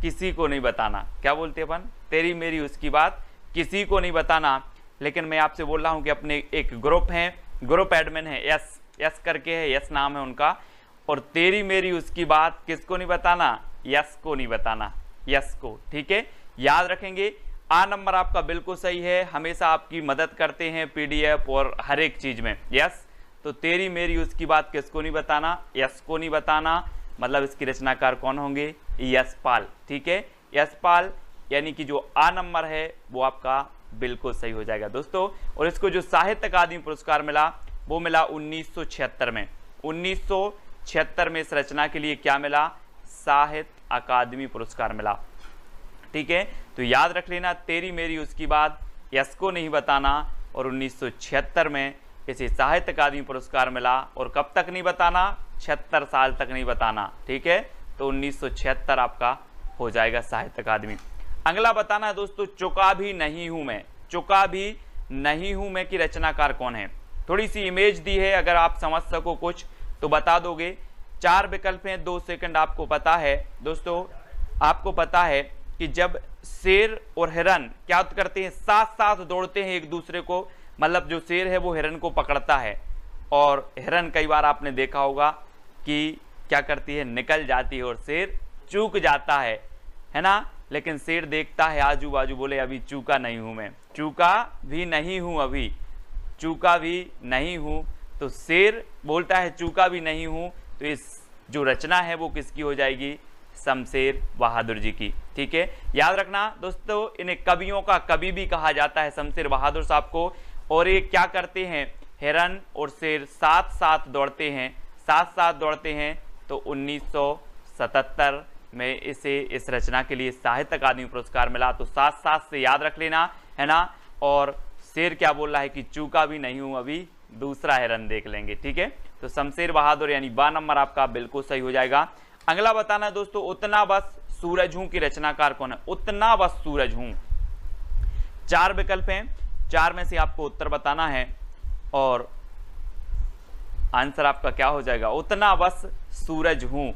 किसी को नहीं बताना। क्या बोलते हैं अपन, तेरी मेरी उसकी बात किसी को नहीं बताना। लेकिन मैं आपसे बोल रहा हूं कि अपने एक ग्रुप है, ग्रुप एडमिन है, यस करके है, यस नाम है उनका, और तेरी मेरी उसकी बात किसको नहीं बताना, यस को नहीं बताना, यस को। ठीक है, याद रखेंगे। आ नंबर आपका बिल्कुल सही है, हमेशा आपकी मदद करते हैं पीडीएफ और हर एक चीज में, यस। तो तेरी मेरी उसकी बात किसको नहीं बताना, यस को नहीं बताना, मतलब इसकी रचनाकार कौन होंगे, यशपाल। ठीक है, यशपाल, यानी कि जो आ नंबर है वो आपका बिल्कुल सही हो जाएगा दोस्तों। और इसको जो साहित्य अकादमी पुरस्कार मिला वो मिला 1976 में। 1976 में इस रचना के लिए क्या मिला, साहित्य अकादमी पुरस्कार मिला। ठीक है, तो याद रख लेना, तेरी मेरी उसकी बात यस को नहीं बताना, और 1976 में इसे साहित्य अकादमी पुरस्कार मिला। और कब तक नहीं बताना, 76 साल तक नहीं बताना। ठीक है, तो 1976 आपका हो जाएगा साहित्य अकादमी। अगला बताना है दोस्तों, चुका भी नहीं हूं मैं, चुका भी नहीं हूं मैं की रचनाकार कौन है। थोड़ी सी इमेज दी है, अगर आप समझ सको कुछ तो बता दोगे। 4 विकल्प हैं, 2 सेकंड। आपको पता है दोस्तों, आपको पता है कि जब शेर और हिरन क्या करते हैं, साथ साथ दौड़ते हैं एक दूसरे को, मतलब जो शेर है वो हिरन को पकड़ता है, और हिरन कई बार आपने देखा होगा कि क्या करती है, निकल जाती है, और शेर चूक जाता है ना। लेकिन शेर देखता है आजू बाजू, बोले अभी चूका नहीं हूं मैं, चूका भी नहीं हूं, अभी चूका भी नहीं हूं। तो शेर बोलता है चूका भी नहीं हूं, तो इस जो रचना है वो किसकी हो जाएगी, शमशेर बहादुर जी की। ठीक है, याद रखना दोस्तों, इन्हें कवियों का कवि भी कहा जाता है, शमशेर बहादुर साहब को। और ये क्या करते हैं, हिरन और शेर साथ साथ दौड़ते हैं, साथ साथ दौड़ते हैं तो 1977 में इसे इस रचना के लिए साहित्य अकादमी पुरस्कार मिला। तो साथ साथ से याद रख लेना, है ना। और शेर क्या बोल रहा है कि चूका भी नहीं हूं अभी, दूसरा हिरन देख लेंगे, ठीक है। तो शमशेर बहादुर यानी 12 नंबर आपका बिल्कुल सही हो जाएगा। अगला बताना है दोस्तों, उतना बस सूरज हूं की रचनाकार कौन है? उतना बस सूरज हूं। 4 विकल्प हैं, 4 में से आपको उत्तर बताना है और आंसर आपका क्या हो जाएगा? उतना बस सूरज हूं।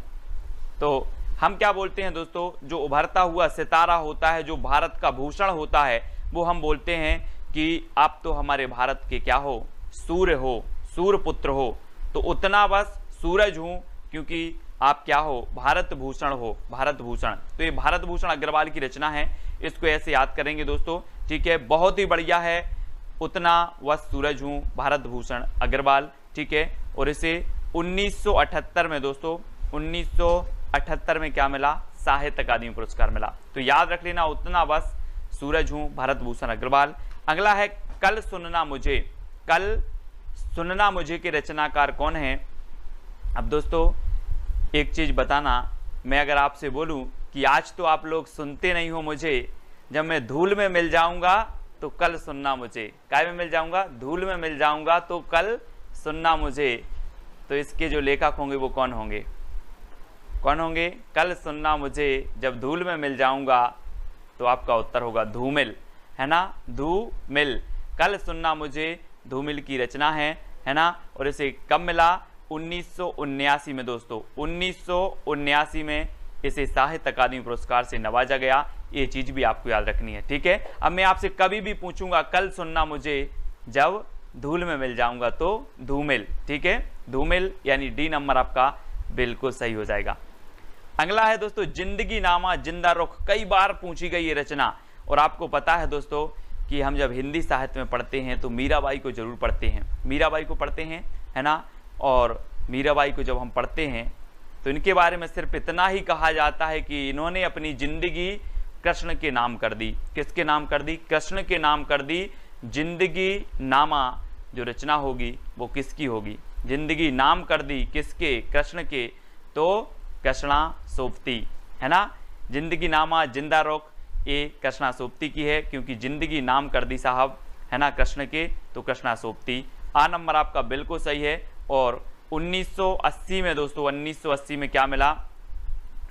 तो हम क्या बोलते हैं दोस्तों, जो उभरता हुआ सितारा होता है, जो भारत का भूषण होता है, वो हम बोलते हैं कि आप तो हमारे भारत के क्या हो? सूर्य हो, सूर्य पुत्र हो। तो उतना बस सूरज हूं क्योंकि आप क्या हो? भारत भूषण हो, भारत भूषण। तो ये भारत भूषण अग्रवाल की रचना है, इसको ऐसे याद करेंगे दोस्तों, ठीक है। बहुत ही बढ़िया है, उतना बस सूरज हूं, भारत भूषण अग्रवाल, ठीक है। और इसे 1978 में दोस्तों, 1978 में क्या मिला? साहित्य अकादमी पुरस्कार मिला। तो याद रख लेना, उतना बस सूरज हूं, भारत भूषण अग्रवाल। अगला है कल सुनना मुझे। कल सुनना मुझे के रचनाकार कौन है? अब दोस्तों एक चीज बताना, मैं अगर आपसे बोलूं कि आज तो आप लोग सुनते नहीं हो मुझे, जब मैं धूल में मिल जाऊंगा तो कल सुनना मुझे। काय में मिल जाऊंगा? धूल में मिल जाऊंगा तो कल सुनना मुझे। तो इसके जो लेखक होंगे वो कौन होंगे? कौन होंगे? कल सुनना मुझे जब धूल में मिल जाऊंगा, तो आपका उत्तर होगा धूमिल, है ना। धूमिल, कल सुनना मुझे धूमिल की रचना है ना। और इसे कब मिला? 1979 में दोस्तों, 1979 में इसे साहित्य अकादमी पुरस्कार से नवाजा गया। ये चीज भी आपको याद रखनी है, ठीक है। अब मैं आपसे कभी भी पूछूंगा कल सुनना मुझे जब धूल में मिल जाऊंगा, तो धूमिल, ठीक है। धूमिल यानी डी नंबर आपका बिल्कुल सही हो जाएगा। अगला है दोस्तों जिंदगी नामा जिंदा रुख। कई बार पूछी गई ये रचना, और आपको पता है दोस्तों कि हम जब हिंदी साहित्य में पढ़ते हैं तो मीराबाई को जरूर पढ़ते हैं, मीराबाई को पढ़ते हैं, है ना। और मीराबाई को जब हम पढ़ते हैं तो इनके बारे में सिर्फ इतना ही कहा जाता है कि इन्होंने अपनी जिंदगी कृष्ण के नाम कर दी। किसके नाम कर दी? कृष्ण के नाम कर दी। जिंदगी नामा जो रचना होगी वो किसकी होगी? जिंदगी नाम कर दी किसके? कृष्ण के। तो कृष्णा सोबती, है ना। जिंदगी नामा जिंदा रुख ये कृष्णा सोबती की है, क्योंकि जिंदगी नाम कर दी साहब, है ना, कृष्ण के। तो कृष्णा सोबती आ नंबर आपका बिल्कुल सही है। और 1980 में दोस्तों, 1980 में क्या मिला?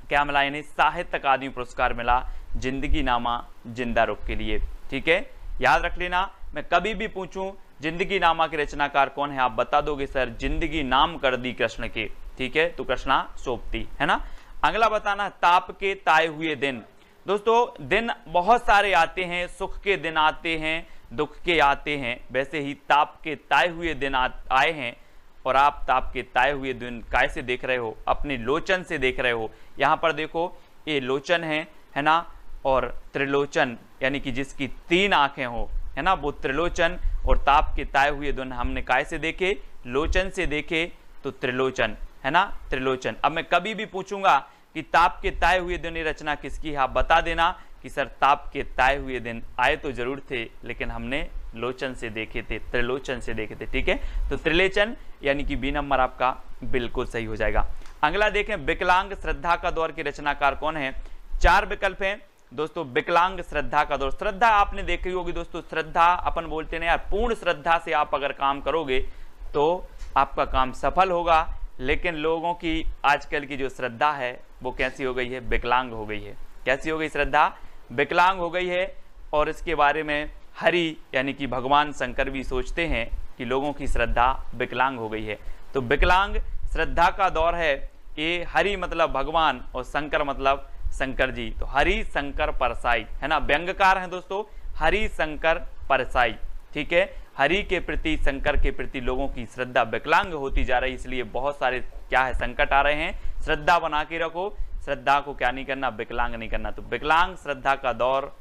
क्या मिला? यानी साहित्य अकादमी पुरस्कार मिला जिंदगी नामा जिंदा रुख के लिए, ठीक है। याद रख लेना, मैं कभी भी पूछूं जिंदगी नामा के रचनाकार कौन है, आप बता दोगे सर जिंदगी नाम कर दी कृष्ण के, ठीक है। तो कृष्णा सोबती, है ना। अगला बताना ताप के ताए हुए दिन। दोस्तों दिन बहुत सारे आते हैं, सुख के दिन आते हैं, दुख के आते हैं, वैसे ही ताप के ताए हुए दिन आए हैं। और आप ताप के ताए हुए दिन कैसे देख रहे हो? अपने लोचन से देख रहे हो। यहाँ पर देखो ये लोचन है ना। और त्रिलोचन यानी कि जिसकी 3 आंखें हो, है ना, वो त्रिलोचन। और ताप के ताए हुए दिन हमने कैसे देखे? लोचन से देखे, तो त्रिलोचन, है ना, त्रिलोचन। अब मैं कभी भी पूछूंगा कि ताप के ताए हुए दिन ये रचना किसकी है, आप बता देना कि सर ताप के ताए हुए दिन आए तो जरूर थे, लेकिन हमने लोचन से देखे थे, त्रिलोचन से देखे थे, ठीक है। तो त्रिलोचन यानी कि बी नंबर आपका बिल्कुल सही हो जाएगा। अगला देखें विकलांग श्रद्धा का दौर के रचनाकार कौन है? 4 विकल्प हैं दोस्तों। विकलांग श्रद्धा का दौर, श्रद्धा आपने देखी होगी दोस्तों। श्रद्धा अपन बोलते हैं यार, पूर्ण श्रद्धा से आप अगर काम करोगे तो आपका काम सफल होगा। लेकिन लोगों की आजकल की जो श्रद्धा है वो कैसी हो गई है? विकलांग हो गई है। कैसी हो गई श्रद्धा? विकलांग हो गई है। और इसके बारे में हरि यानी कि भगवान शंकर भी सोचते हैं कि लोगों की श्रद्धा विकलांग हो गई है। तो विकलांग श्रद्धा का दौर है ये। हरि मतलब भगवान और शंकर मतलब शंकर जी। तो हरि शंकर परसाई, है ना, व्यंग्यकार है दोस्तों, हरि शंकर परसाई, ठीक है। हरि के प्रति, शंकर के प्रति लोगों की श्रद्धा विकलांग होती जा रही है, इसलिए बहुत सारे क्या है संकट आ रहे हैं। श्रद्धा बना के रखो, श्रद्धा को क्या नहीं करना? विकलांग नहीं करना। तो विकलांग श्रद्धा का दौर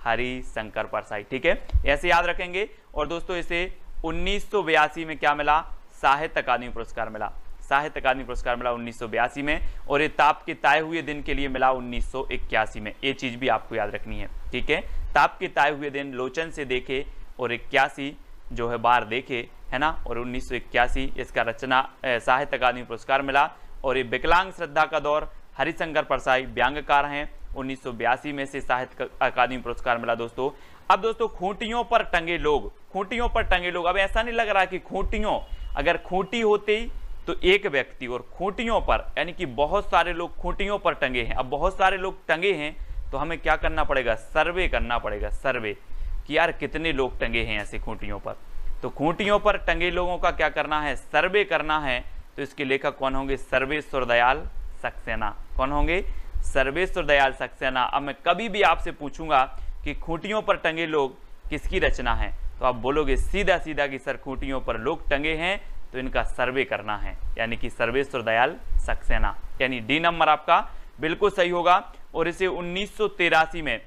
हरि शंकर परसाई, ठीक है, ऐसे याद रखेंगे। और दोस्तों इसे 1982 में क्या मिला? साहित्य अकादमी पुरस्कार मिला। साहित्य अकादमी पुरस्कार मिला 1982 में। और ये ताप के ताए हुए दिन के लिए मिला 1981 में। ये चीज भी आपको याद रखनी है, ठीक है। ताप के ताए हुए दिन लोचन से देखे और 81 जो है बार देखे, है ना, और 1981 इसका रचना साहित्य अकादमी पुरस्कार मिला। और ये विकलांग श्रद्धा का दौर हरिशंकर परसाई व्यंग्यकार हैं, 1982 में से साहित्य अकादमी पुरस्कार मिला दोस्तों। अब दोस्तों खूंटियों पर टंगे लोग, खूंटियों पर टंगे लोग, अब ऐसा नहीं लग रहा कि खूंटियों, अगर खूंटी होती तो एक व्यक्ति, और खूंटियों पर यानी कि बहुत सारे लोग खूंटियों पर टंगे हैं। अब बहुत सारे लोग टंगे हैं तो हमें क्या करना पड़ेगा, सर्वे करना पड़ेगा, सर्वे कि यार कितने लोग टंगे हैं ऐसे खूंटियों पर। तो खूंटियों पर टंगे लोगों का क्या करना है, सर्वे करना है। तो इसके लेखक कौन होंगे, सर्वेश्वर दयाल सक्सेना। कौन होंगे, सर्वेश्वर दयाल सक्सेना। अब मैं कभी भी आपसे पूछूंगा कि खूंटियों पर टंगे लोग किसकी रचना है, तो आप बोलोगे सीधा सीधा कि सर खूंटियों पर लोग टंगे हैं तो इनका सर्वे करना है, यानी कि सर्वेश्वर दयाल सक्सेना, यानी डी नंबर आपका बिल्कुल सही होगा। और इसे 1983 में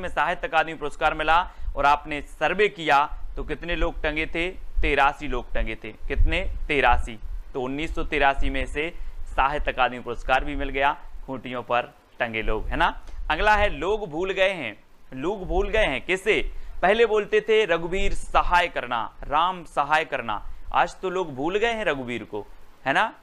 साहित्य अकादमी पुरस्कार मिला। और आपने सर्वे किया तो कितने लोग टंगे थे, 83 लोग टंगे थे। कितने, 83। तो 1983 में से साहित्य अकादमी पुरस्कार भी मिल गया, खूंटियों पर टंगे लोग, है ना। अगला है लोग भूल गए हैं, लोग भूल गए हैं किसे, पहले बोलते थे रघुवीर सहाय करना, राम सहाय करना, आज तो लोग भूल गए हैं रघुवीर को, है ना।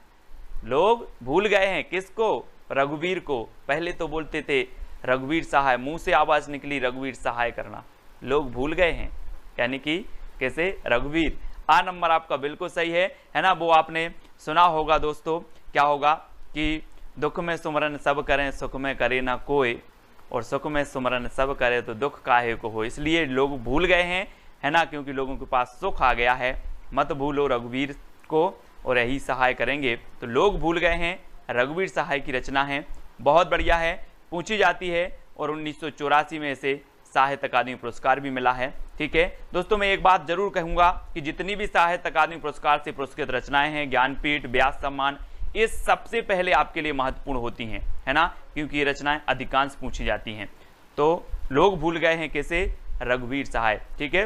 लोग भूल गए हैं किसको, रघुवीर को। पहले तो बोलते थे रघुवीर सहाय, मुंह से आवाज निकली रघुवीर सहाय करना, लोग भूल गए हैं, यानी कि कैसे, रघुवीर। आ नंबर आपका बिल्कुल सही है ना। वो आपने सुना होगा दोस्तों, क्या होगा कि दुख में सुमरन सब करें, सुख में करे ना कोई, और सुख में सुमरन सब करे तो दुख काहे को हो। इसलिए लोग भूल गए हैं, है ना, क्योंकि लोगों के पास सुख आ गया है। मत भूलो रघुवीर को और यही सहाय करेंगे। तो लोग भूल गए हैं रघुवीर सहाय की रचना है, बहुत बढ़िया है, पूछी जाती है। और 1984 में इसे साहित्य अकादमी पुरस्कार भी मिला है। ठीक है दोस्तों, मैं एक बात जरूर कहूंगा कि जितनी भी साहित्य अकादमी पुरस्कार से पुरस्कृत रचनाएं हैं, ज्ञानपीठ, व्यास सम्मान, ये सबसे पहले आपके लिए महत्वपूर्ण होती हैं, है ना, क्योंकि ये रचनाएं अधिकांश पूछी जाती हैं। तो लोग भूल गए हैं कैसे, रघुवीर सहाय। ठीक है,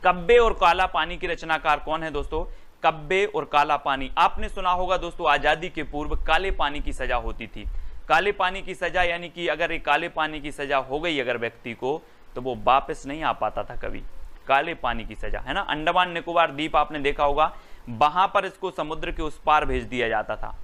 कब्बे और काला पानी की रचनाकार कौन है दोस्तों, कब्बे और काला पानी। आपने सुना होगा दोस्तों, आजादी के पूर्व काले पानी की सजा होती थी। काले पानी की सजा यानी कि अगर एक काले पानी की सजा हो गई अगर व्यक्ति को, तो वो वापस नहीं आ पाता था कभी। काले पानी की सजा, है ना। अंडमान निकोबार द्वीप आपने देखा होगा, वहां पर इसको समुद्र के उस पार भेज दिया जाता था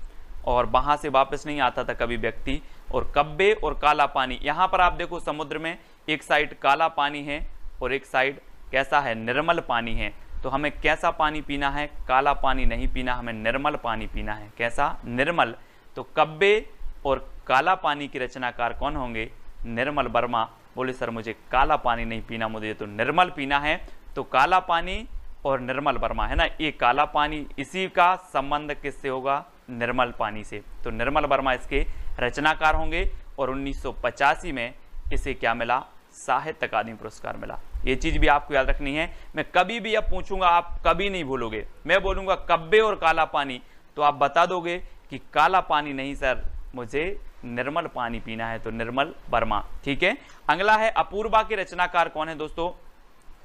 और वहां से वापस नहीं आता था कभी व्यक्ति। और कब्बे और काला पानी, यहाँ पर आप देखो समुद्र में एक साइड काला पानी है और एक साइड कैसा है, निर्मल पानी है। तो हमें कैसा पानी पीना है, काला पानी नहीं पीना, हमें निर्मल पानी पीना है। कैसा, निर्मल। तो कब्बे और काला पानी की रचनाकार कौन होंगे, निर्मल वर्मा। बोले सर मुझे काला पानी नहीं पीना, मुझे तो निर्मल पीना है। तो काला पानी और निर्मल वर्मा, है ना, ये काला पानी, इसी का संबंध किससे होगा, निर्मल पानी से। तो निर्मल वर्मा इसके रचनाकार होंगे। और 1985 में इसे क्या मिला, साहित्य अकादमी पुरस्कार मिला। ये चीज भी आपको याद रखनी है। मैं कभी भी अब पूछूंगा, आप कभी नहीं भूलोगे, मैं बोलूंगा कब्बे और काला पानी, तो आप बता दोगे कि काला पानी नहीं सर, मुझे निर्मल पानी पीना है। तो निर्मल वर्मा। ठीक है, अगला है अपूर्वा के रचनाकार कौन है दोस्तों,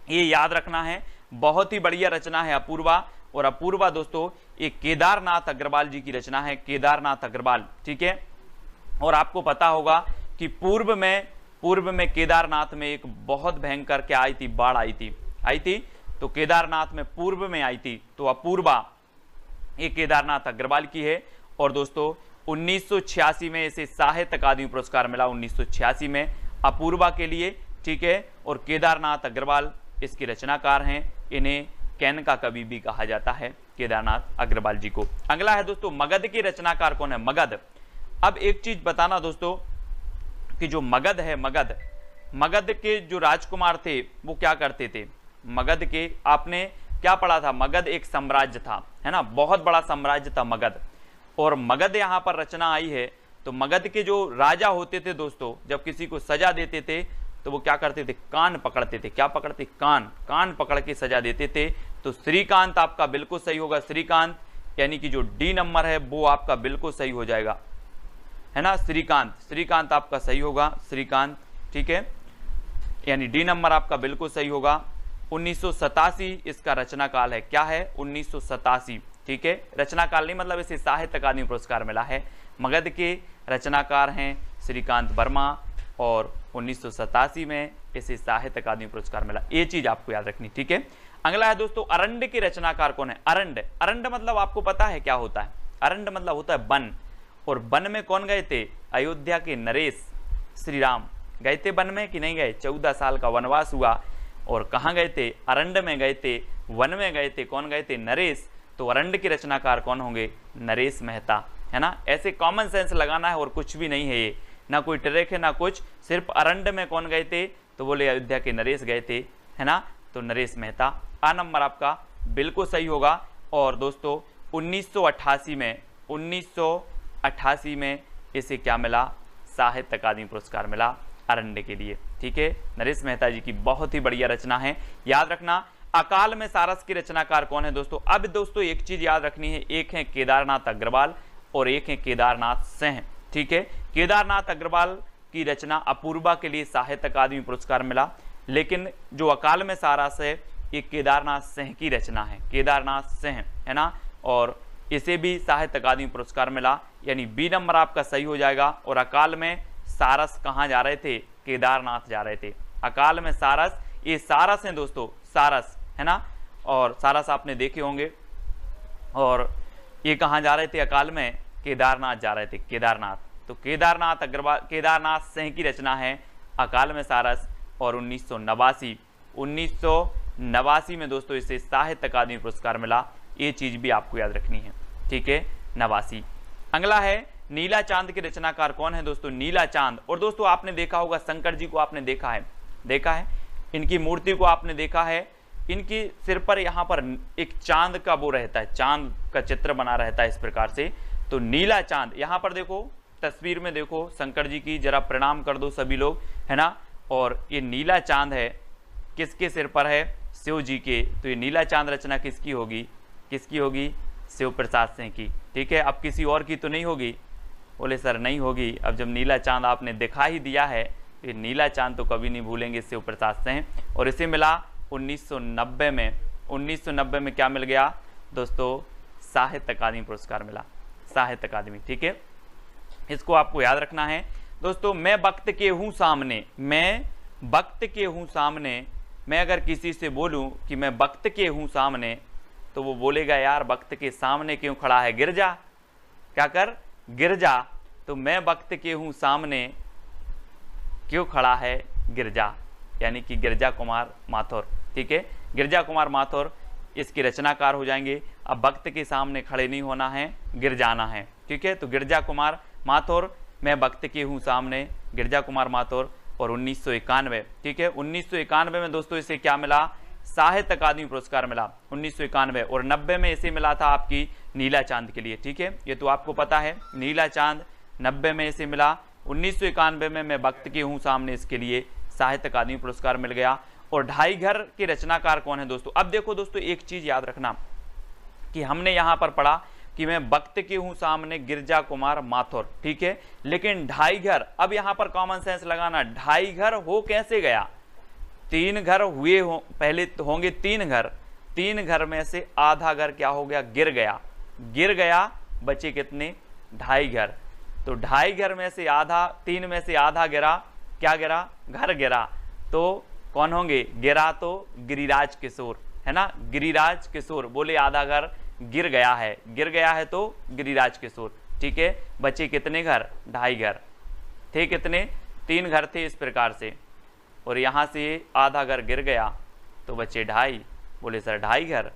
ये याद रखना है, बहुत ही बढ़िया रचना है अपूर्वा। और अपूर्वा दोस्तों एक केदारनाथ अग्रवाल जी की रचना है, केदारनाथ अग्रवाल। ठीक है, और आपको पता होगा कि पूर्व में केदारनाथ में एक बहुत भयंकर क्या आई थी, बाढ़ आई थी। तो केदारनाथ में पूर्व में आई थी। तो अपूर्वा ये केदारनाथ अग्रवाल की है। और दोस्तों 1986 में इसे साहित्य अकादमी पुरस्कार मिला, 1986 में अपूर्वा के लिए। ठीक है, और केदारनाथ अग्रवाल इसके रचनाकार हैं। इन्हें कैन का कवि भी कहा जाता है, केदारनाथ अग्रवाल जी को। अगला है दोस्तों मगध के रचनाकार कौन है, मगध। अब एक चीज बताना दोस्तों कि जो मगध है, मगध के जो राजकुमार थे वो क्या करते थे, मगध के, आपने क्या पढ़ा था, मगध एक साम्राज्य था, है ना, बहुत बड़ा साम्राज्य था मगध। और मगध यहाँ पर रचना आई है। तो मगध के जो राजा होते थे दोस्तों, जब किसी को सजा देते थे तो वो क्या करते थे, कान पकड़ते थे। क्या पकड़ते, कान पकड़ के सजा देते थे। तो श्रीकांत आपका बिल्कुल सही होगा, श्रीकांत, यानी कि जो डी नंबर है वो आपका बिल्कुल सही हो जाएगा, है ना, श्रीकांत आपका सही होगा, श्रीकांत। ठीक है, यानी डी नंबर आपका बिल्कुल सही होगा। 1987 इसका रचना काल है, क्या है, 1987। ठीक है, रचना काल नहीं मतलब इसे साहित्य अकादमी पुरस्कार मिला है। मगध के रचनाकार हैं श्रीकांत वर्मा और 1987 में इसे साहित्य अकादमी पुरस्कार मिला। ये चीज आपको याद रखनी। ठीक है, अगला है दोस्तों अरंड के रचनाकार कौन है? अरंड। अरंड मतलब आपको पता है क्या होता है? अरंड मतलब होता है वन। और वन में कौन गए थे? अयोध्या के नरेश श्री राम गए थे वन में कि नहीं गए? 14 साल का वनवास हुआ और कहाँ गए थे? अरंड में गए थे, वन में गए थे। कौन गए थे? नरेश। तो अरंड के रचनाकार कौन होंगे? नरेश मेहता, है ना। ऐसे कॉमन सेंस लगाना है और कुछ भी नहीं है ये, ना कोई ट्रिक है ना कुछ, सिर्फ अरंड में कौन गए थे? तो बोले अयोध्या के नरेश गए थे, है ना। तो नरेश मेहता, आ नंबर आपका बिल्कुल सही होगा। और दोस्तों 1988 में इसे क्या मिला? साहित्य अकादमी पुरस्कार मिला अरंड के लिए, ठीक है। नरेश मेहता जी की बहुत ही बढ़िया रचना है, याद रखना। अकाल में सारस के रचनाकार कौन है दोस्तों? अब दोस्तों एक चीज याद रखनी है, एक है केदारनाथ अग्रवाल और एक है केदारनाथ सिंह, ठीक है। केदारनाथ अग्रवाल की रचना अपूर्वा के लिए साहित्य अकादमी पुरस्कार मिला, लेकिन जो अकाल में सारस है ये केदारनाथ सिंह की रचना है, केदारनाथ सिंह, है ना। और इसे भी साहित्य अकादमी पुरस्कार मिला, यानी बी नंबर आपका सही हो जाएगा। और अकाल में सारस कहाँ जा रहे थे? केदारनाथ जा रहे थे। अकाल में सारस, ये सारस हैं दोस्तों, सारस, है ना। और सारस आपने देखे होंगे। और ये कहाँ जा रहे थे? अकाल में केदारनाथ जा रहे थे, केदारनाथ। तो केदारनाथ अग्रवाल, केदारनाथ सिंह की रचना है अकाल में सारस। और 1989 में दोस्तों इसे साहित्य अकादमी पुरस्कार मिला, ये चीज भी आपको याद रखनी है, ठीक है। 89। अगला है नीला चांद के रचनाकार कौन है दोस्तों? नीला चांद। और दोस्तों आपने देखा होगा शंकर जी को, आपने देखा है इनकी मूर्ति को आपने देखा है। इनकी सिर पर यहाँ पर एक चांद का वो रहता है, चांद का चित्र बना रहता है इस प्रकार से। तो नीला चांद, यहाँ पर देखो तस्वीर में देखो शंकर जी की, जरा प्रणाम कर दो सभी लोग, है ना। और ये नीला चांद है, किसके सिर पर है? शिव जी के। तो ये नीला चांद रचना किसकी होगी? किसकी होगी? शिव प्रसाद सिंह की, ठीक है। अब किसी और की तो नहीं होगी? बोले सर नहीं होगी। अब जब नीला चांद आपने दिखा ही दिया है, ये नीला चांद तो कभी नहीं भूलेंगे शिव प्रसाद सिंह। और इसे मिला 1990 में। 1990 में क्या मिल गया दोस्तों? साहित्य अकादमी पुरस्कार मिला, साहित्य अकादमी, ठीक है। इसको आपको याद रखना है दोस्तों। मैं वक्त के हूँ सामने, मैं वक्त के हूँ सामने। मैं अगर किसी से बोलूँ कि मैं वक्त के हूँ सामने, तो वो बोलेगा यार वक्त के सामने क्यों खड़ा है? गिर जा, क्या कर? गिर जा। तो मैं वक्त के हूँ सामने क्यों खड़ा है? गिर जा, यानी कि गिरजा कुमार माथुर, ठीक है। गिरजा कुमार माथुर इसके रचनाकार हो जाएंगे। अब वक्त के सामने खड़े नहीं होना है, गिर जाना है, ठीक है। तो गिरजा कुमार माथुर, मैं वक्त के हूँ सामने, गिरजा कुमार माथुर। और 1991, ठीक है। 1991 में दोस्तों इसे क्या मिला? साहित्य अकादमी पुरस्कार मिला 1991। और 90 में इसे मिला था आपकी नीला चांद के लिए, ठीक है। ये तो आपको पता है, नीला चांद 90 में इसे मिला। 1991 में मैं वक्त की हूँ सामने, इसके लिए साहित्य अकादमी पुरस्कार मिल गया। और ढाई घर के रचनाकार कौन है दोस्तों? अब देखो दोस्तों एक चीज याद रखना कि हमने यहाँ पर पढ़ा कि मैं वक्त की हूँ सामने, गिरजा कुमार माथुर, ठीक है। लेकिन ढाई घर, अब यहाँ पर कॉमन सेंस लगाना, ढाई घर हो कैसे गया? 3 घर हुए हो, पहले होंगे 3 घर, 3 घर में से आधा घर क्या हो गया? गिर गया, गिर गया, बचे कितने? ढाई घर। तो ढाई घर में से आधा, 3 में से आधा गिरा, क्या गिरा? घर गिरा। तो कौन होंगे? गिरा तो गिरिराज किशोर, है ना। गिरिराज किशोर, बोले आधा घर गिर गया है, गिर गया है तो गिरिराज किशोर, ठीक है। बचे कितने घर? ढाई घर। थे कितने? 3 घर थे इस प्रकार से। और यहाँ से आधा घर गिर गया तो बचे ढाई। बोले सर ढाई घर,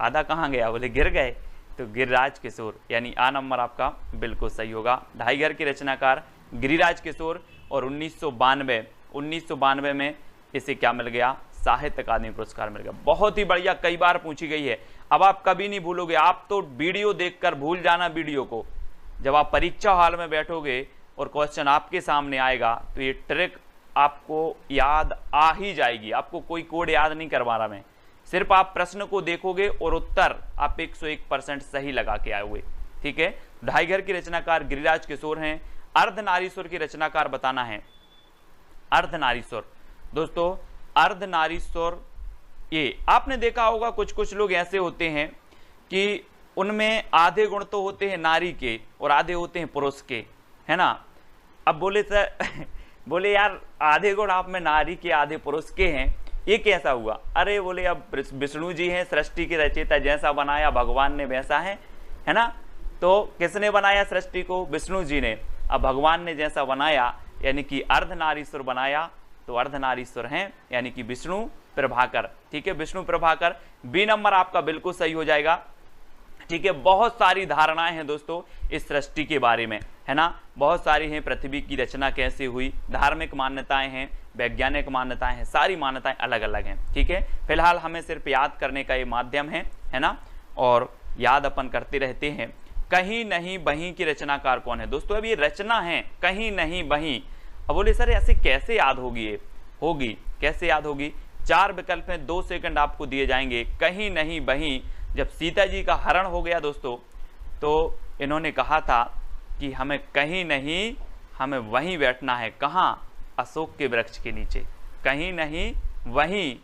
आधा कहाँ गया? बोले गिर गए। तो गिरिराज किशोर, यानी आ नंबर आपका बिल्कुल सही होगा। ढाई घर के रचनाकार गिरिराज किशोर। और 1992 में इसे क्या मिल गया? साहित्य अकादमी पुरस्कार मिल गया। बहुत ही बढ़िया, कई बार पूछी गई है। अब आप कभी नहीं भूलोगे, आप तो वीडियो देखकर भूल जाना वीडियो को। जब आप परीक्षा हॉल में बैठोगे और क्वेश्चन आपके सामने आएगा तो ये ट्रिक आपको याद आ ही जाएगी। आपको कोई कोड याद नहीं करवा रहा मैं, सिर्फ आप प्रश्न को देखोगे और उत्तर आप 101% सही लगा के आए हुए, ठीक है। ढाई घर की रचनाकार गिरिराज किशोर हैं। अर्धनारीश्वर की रचनाकार बताना है। अर्धनारीश्वर दोस्तों, अर्धनारीश्वर, ये आपने देखा होगा कुछ कुछ लोग ऐसे होते हैं कि उनमें आधे गुण तो होते हैं नारी के और आधे होते हैं पुरुष के, है ना। अब बोले सर बोले यार आधे गुण आप में नारी के आधे पुरुष के हैं, ये कैसा हुआ? अरे बोले अब विष्णु जी हैं सृष्टि के रचयिता, जैसा बनाया भगवान ने वैसा है ना। तो किसने बनाया सृष्टि को? विष्णु जी ने। अब भगवान ने जैसा बनाया यानी कि अर्धनारीश्वर बनाया, तो अर्धनारीश्वर हैं यानी कि विष्णु प्रभाकर। ठीक है, विष्णु प्रभाकर। बी नंबर आपका बिल्कुल सही हो जाएगा। ठीक है, बहुत सारी धारणाएं हैं दोस्तों इस सृष्टि के बारे में, है ना, बहुत सारी हैं। पृथ्वी की रचना कैसे हुई, धार्मिक मान्यताएं हैं, वैज्ञानिक मान्यताएं हैं, सारी मान्यताएं अलग अलग हैं। ठीक है, फिलहाल हमें सिर्फ याद करने का ये माध्यम है ना, और याद अपन करते रहते हैं। कहीं नहीं बहीं की रचनाकार कौन है? दोस्तों अब ये रचना है, कहीं नहीं बहीं। अब बोले सर ऐसे कैसे याद होगी? ये होगी कैसे याद होगी? 4 विकल्प हैं, 2 सेकंड आपको दिए जाएंगे। कहीं नहीं बहीं, जब सीता जी का हरण हो गया दोस्तों, तो इन्होंने कहा था कि हमें कहीं नहीं, हमें वहीं बैठना है। कहाँ? अशोक के वृक्ष के नीचे। कहीं नहीं वहीं,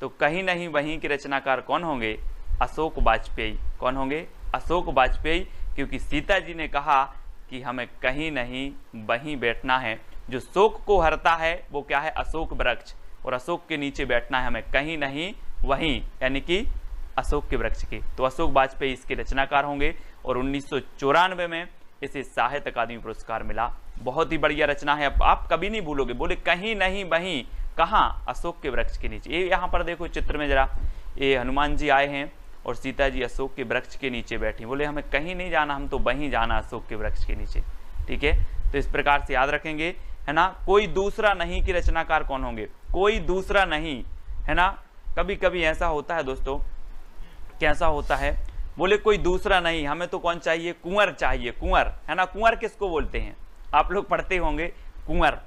तो कहीं नहीं वहीं के रचनाकार कौन होंगे? अशोक वाजपेयी। कौन होंगे? अशोक वाजपेयी, क्योंकि सीता जी ने कहा कि हमें कहीं नहीं वहीं बैठना है। जो शोक को हरता है वो क्या है? अशोक वृक्ष, और अशोक के नीचे बैठना है हमें, कहीं नहीं वहीं यानी कि अशोक के वृक्ष के। तो अशोक वाजपेयी इसके रचनाकार होंगे, और 1994 में इसे साहित्य अकादमी पुरस्कार मिला। बहुत ही बढ़िया रचना है, आप कभी नहीं भूलोगे। बोले कहीं नहीं वहीं, कहाँ? अशोक के वृक्ष के नीचे। ये यहाँ पर देखो चित्र में जरा, ये हनुमान जी आए हैं और सीता जी अशोक के वृक्ष के नीचे बैठी। बोले हमें कहीं नहीं जाना, हम तो वहीं जाना, अशोक के वृक्ष के नीचे। ठीक है, तो इस प्रकार से याद रखेंगे, है ना। कोई दूसरा नहीं की रचनाकार कौन होंगे? कोई दूसरा नहीं, है ना। कभी कभी ऐसा होता है दोस्तों, कैसा होता है? बोले कोई दूसरा नहीं, हमें तो कौन चाहिए? कुंवर चाहिए, कुंवर, है ना। कुंवर किसको बोलते हैं? आप लोग पढ़ते होंगे, कुंवर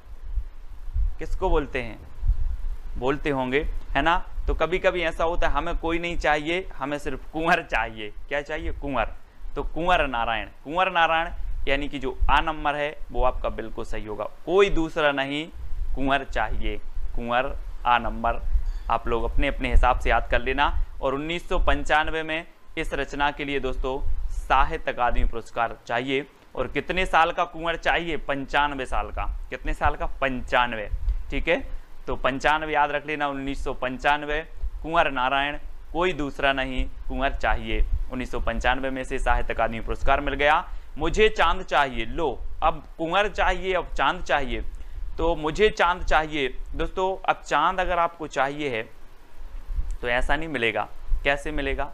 किसको बोलते हैं? बोलते होंगे, है ना। तो कभी कभी ऐसा होता है, हमें कोई नहीं चाहिए, हमें सिर्फ कुंवर चाहिए। क्या चाहिए? कुंवर। तो कुंवर नारायण, कुंवर नारायण यानी कि जो आ नंबर है वो आपका बिल्कुल सही होगा। कोई दूसरा नहीं, कुंवर चाहिए, कुंवर आ नंबर। आप लोग अपने अपने हिसाब से याद कर लेना। और 1995 में इस रचना के लिए दोस्तों साहित्य अकादमी पुरस्कार चाहिए। और कितने साल का कुंवर चाहिए? 95 साल का। कितने साल का? 95। ठीक है, तो 95 याद रख लेना। 1995, कुंवर नारायण, कोई दूसरा नहीं, कुंवर चाहिए। 1995 में से साहित्य अकादमी पुरस्कार मिल गया। मुझे चांद चाहिए, लो अब कुंवर चाहिए, अब चांद चाहिए। तो मुझे चांद चाहिए दोस्तों। अब चांद अगर आपको चाहिए है तो ऐसा नहीं मिलेगा। कैसे मिलेगा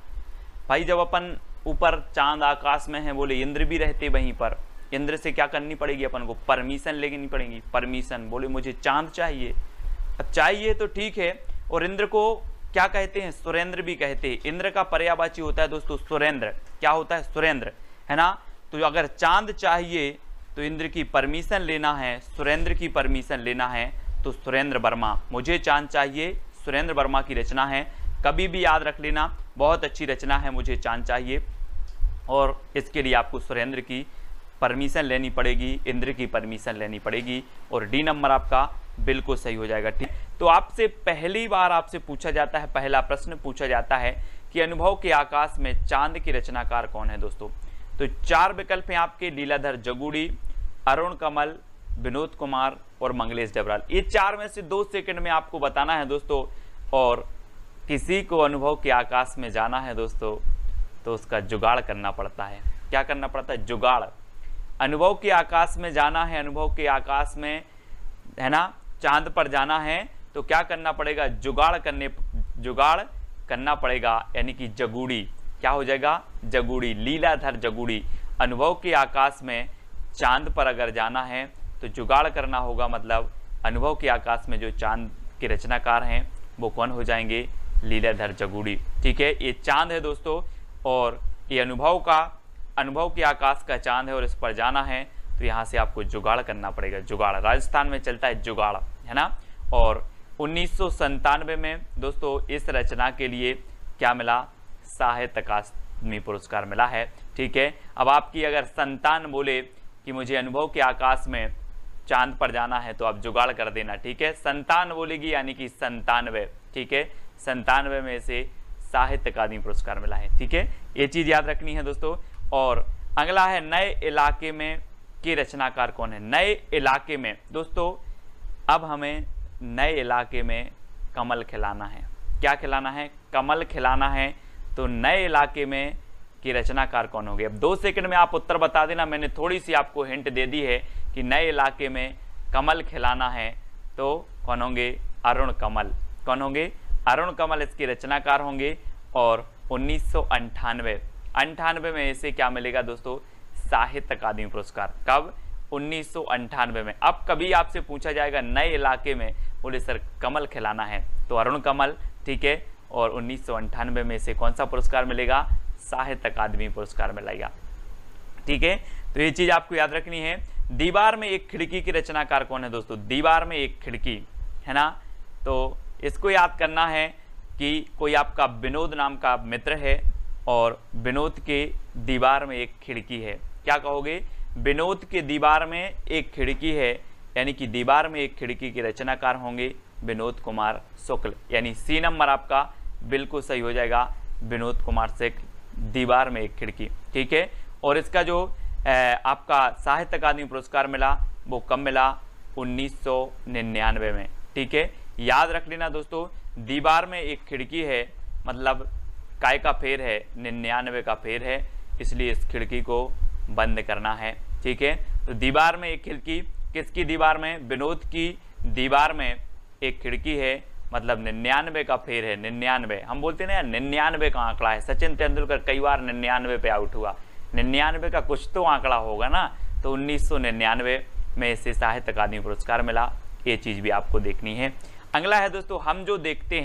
भाई? जब अपन ऊपर चांद आकाश में है, बोले इंद्र भी रहते वहीं पर, इंद्र से क्या करनी पड़ेगी अपन को? परमिशन लेनी पड़ेगी, परमिशन। बोले मुझे चांद चाहिए। अब चाहिए तो ठीक है, और इंद्र को क्या कहते हैं? सुरेंद्र भी कहते हैं। इंद्र का पर्यायवाची होता है दोस्तों सुरेंद्र। क्या होता है? सुरेंद्र, है ना। तो अगर चांद चाहिए तो इंद्र की परमिशन लेना है, सुरेंद्र की परमिशन लेना है, तो सुरेंद्र वर्मा। मुझे चांद चाहिए सुरेंद्र वर्मा की रचना है। कभी भी याद रख लेना, बहुत अच्छी रचना है मुझे चांद चाहिए, और इसके लिए आपको सुरेंद्र की परमिशन लेनी पड़ेगी, इंद्र की परमिशन लेनी पड़ेगी। और डी नंबर आपका बिल्कुल सही हो जाएगा। ठीक, तो आपसे पहली बार आपसे पूछा जाता है, पहला प्रश्न पूछा जाता है कि अनुभव के आकाश में चांद की रचनाकार कौन है दोस्तों? तो 4 विकल्प हैं आपके, लीलाधर जगूड़ी, अरुण कमल, विनोद कुमार और मंगलेश डबराल। ये 4 में से 2 सेकंड में आपको बताना है दोस्तों। और किसी को अनुभव के आकाश में जाना है दोस्तों, तो उसका जुगाड़ करना पड़ता है। क्या करना पड़ता है? जुगाड़। अनुभव के आकाश में जाना है, अनुभव के आकाश में, है ना, चांद पर जाना है, तो क्या करना पड़ेगा? जुगाड़ करना पड़ेगा, यानी कि जगूड़ी। क्या हो जाएगा? जगूड़ी, लीलाधर जगूड़ी। अनुभव के आकाश में चांद पर अगर जाना है तो जुगाड़ करना होगा, मतलब अनुभव के आकाश में जो चांद के रचनाकार हैं वो कौन हो जाएंगे? लीलाधर जगूड़ी। ठीक है, ये चांद है दोस्तों, और ये अनुभव के आकाश का चांद है, और इस पर जाना है तो यहाँ से आपको जुगाड़ करना पड़ेगा। जुगाड़, राजस्थान में चलता है जुगाड़, है ना। और 1997 में दोस्तों इस रचना के लिए क्या मिला? साहित्य अकादमी पुरस्कार मिला है। ठीक है, अब आपकी अगर संतान बोले कि मुझे अनुभव के आकाश में चांद पर जाना है, तो आप जुगाड़ कर देना। ठीक है, संतान बोलेगी यानी कि 97। ठीक है, 97 में से साहित्य अकादमी पुरस्कार मिला है। ठीक है, ये चीज याद रखनी है दोस्तों। और अगला है नए इलाके में के रचनाकार कौन है? नए इलाके में दोस्तों, अब हमें नए इलाके में कमल खिलाना है। क्या खिलाना है? कमल खिलाना है। तो नए इलाके में की रचनाकार कौन होंगे? अब 2 सेकंड में आप उत्तर बता देना। मैंने थोड़ी सी आपको हिंट दे दी है कि नए इलाके में कमल खिलाना है, तो कौन होंगे? अरुण कमल। कौन होंगे? अरुण कमल इसके रचनाकार होंगे। और 1998 में इसे क्या मिलेगा दोस्तों? साहित्य अकादमी पुरस्कार। कब? 1998 में। अब कभी आपसे पूछा जाएगा नए इलाके में, बोले सर कमल खिलाना है, तो अरुण कमल, ठीक है। और 1998 में इसे कौन सा पुरस्कार मिलेगा? साहित्य अकादमी पुरस्कार मिलेगा, ठीक है। तो ये चीज आपको याद रखनी है। दीवार में एक खिड़की की रचनाकार कौन है दोस्तों? दीवार में एक खिड़की, है ना। तो इसको याद करना है कि कोई आपका विनोद नाम का मित्र है और विनोद के दीवार में एक खिड़की है। क्या कहोगे? विनोद के दीवार में एक खिड़की है, यानी कि दीवार में एक खिड़की के रचनाकार होंगे विनोद कुमार शुक्ल, यानी सी नंबर आपका बिल्कुल सही हो जाएगा, विनोद कुमार शुक्ल, दीवार में एक खिड़की, ठीक है। और इसका जो आपका साहित्य अकादमी पुरस्कार मिला वो कब मिला? 1999 में, ठीक है। याद रख लेना दोस्तों, दीवार में एक खिड़की है मतलब काय का फेर है? 99 का फेर है, इसलिए इस खिड़की को बंद करना है, ठीक है। तो दीवार में एक खिड़की, किसकी दीवार में? विनोद की दीवार में एक खिड़की है, मतलब 99 का फेर है। 99 हम बोलते हैं ना, 99 का आंकड़ा है। सचिन तेंदुलकर कई बार 99 पे आउट हुआ, 99 का कुछ तो आंकड़ा होगा ना। तो 1999 में इसे साहित्य अकादमी पुरस्कार मिला। ये चीज भी आपको देखनी है। अगला है दोस्तों, हम जो देखते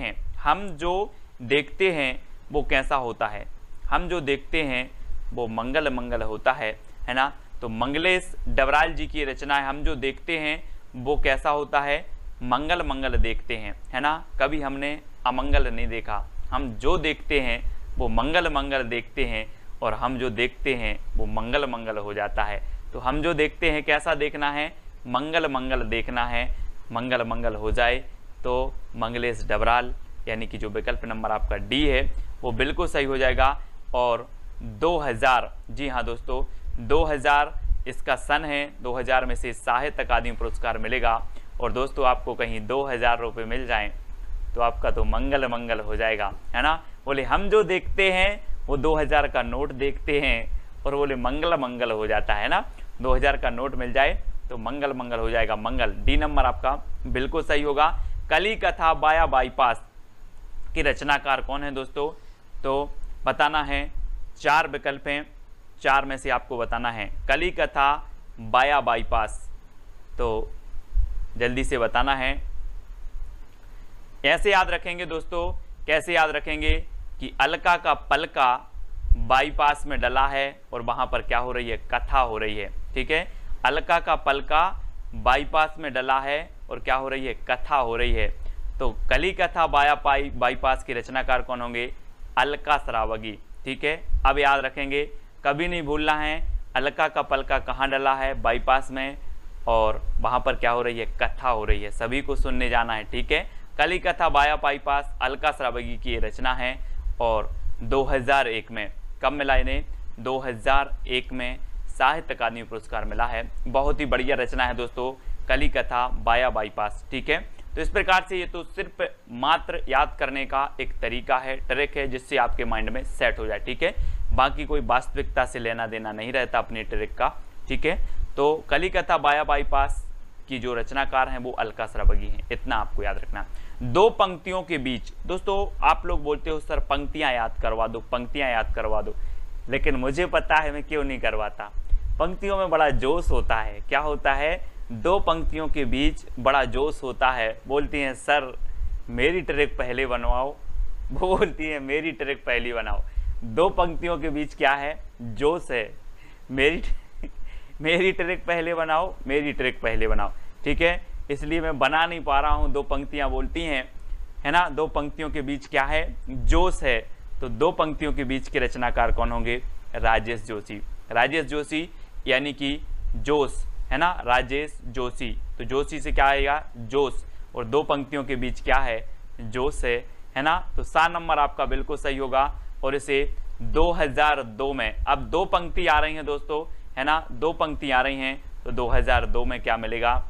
हैं वो कैसा होता है? हम जो देखते हैं वो मंगल होता है ना। तो मंगलेश डबराल जी की रचना है, हम जो देखते हैं वो कैसा होता है? मंगल देखते हैं, है ना। कभी हमने अमंगल नहीं देखा, हम जो देखते हैं वो मंगल देखते हैं, और हम जो देखते हैं वो मंगल हो जाता है। तो हम जो देखते हैं कैसा देखना है? मंगल देखना है, मंगल हो जाए तो मंगलेश डबराल, यानी कि जो विकल्प नंबर आपका डी है वो बिल्कुल सही हो जाएगा। और 2000, जी हाँ दोस्तों 2000 इसका सन है, 2000 में से साहित्य अकादमी पुरस्कार मिलेगा। और दोस्तों आपको कहीं 2000 रुपये मिल जाएं तो आपका तो मंगल हो जाएगा, है ना। बोले हम जो देखते हैं वो 2000 का नोट देखते हैं, और बोले मंगल हो जाता है ना। 2000 का नोट मिल जाए तो मंगल हो जाएगा, मंगल। डी नंबर आपका बिल्कुल सही होगा। कली कथा बाया बाईपास की रचनाकार कौन है दोस्तों? तो बताना है, 4 विकल्प हैं, 4 में से आपको बताना है। कली कथा बाया बाईपास, तो जल्दी से बताना है। ऐसे याद रखेंगे दोस्तों, कैसे याद रखेंगे कि अलका का पलका बाईपास में डला है और वहां पर क्या हो रही है? कथा हो रही है, ठीक है। अलका का पलका बाईपास में डला है और क्या हो रही है? कथा हो रही है। तो कली कथा बाईपास की रचनाकार कौन होंगे? अलका श्रावगी, ठीक है। अब याद रखेंगे, कभी नहीं भूलना है, अलका का पलका कहाँ डला है? बाईपास में, और वहां पर क्या हो रही है? कथा हो रही है। सभी को सुनने जाना है, ठीक है। कली कथा बाईपास अलका श्रावगी की रचना है, और 2001 में कब मिला इन्हें? 2001 में साहित्य अकादमी पुरस्कार मिला है। बहुत ही बढ़िया रचना है दोस्तों, कली कथा बाईपास, ठीक है। तो इस प्रकार से ये तो सिर्फ मात्र याद करने का एक तरीका है, ट्रिक है, जिससे आपके माइंड में सेट हो जाए, ठीक है। बाकी कोई वास्तविकता से लेना देना नहीं रहता अपने ट्रिक का, ठीक है। तो कली कथा बाईपास की जो रचनाकार हैं वो अलका श्रावगी हैं, इतना आपको याद रखना। 2 पंक्तियों के बीच, दोस्तों आप लोग बोलते हो सर पंक्तियां याद करवा दो, पंक्तियां याद करवा दो, लेकिन मुझे पता है मैं क्यों नहीं करवाता। पंक्तियों में बड़ा जोश होता है। क्या होता है? 2 पंक्तियों के बीच बड़ा जोश होता है। बोलती हैं सर मेरी ट्रिक पहले बनवाओ, वो बोलती है मेरी ट्रिक पहली बनाओ। 2 पंक्तियों के बीच क्या है? जोश है। मेरी ट्रिक पहले बनाओ, मेरी ट्रिक पहले बनाओ, ठीक है। इसलिए मैं बना नहीं पा रहा हूँ। 2 पंक्तियां बोलती हैं, है ना। 2 पंक्तियों के बीच क्या है? जोश है। तो 2 पंक्तियों के बीच के रचनाकार कौन होंगे? राजेश जोशी। राजेश जोशी यानी कि जोश, है ना, राजेश जोशी। तो जोशी से क्या आएगा? जोश। और 2 पंक्तियों के बीच क्या है? जोश है ना। तो 7 नंबर आपका बिल्कुल सही होगा। और इसे 2002 में, अब 2 पंक्ति आ रही हैं दोस्तों, है ना, 2 पंक्ति आ रही हैं, तो 2002 में क्या मिलेगा?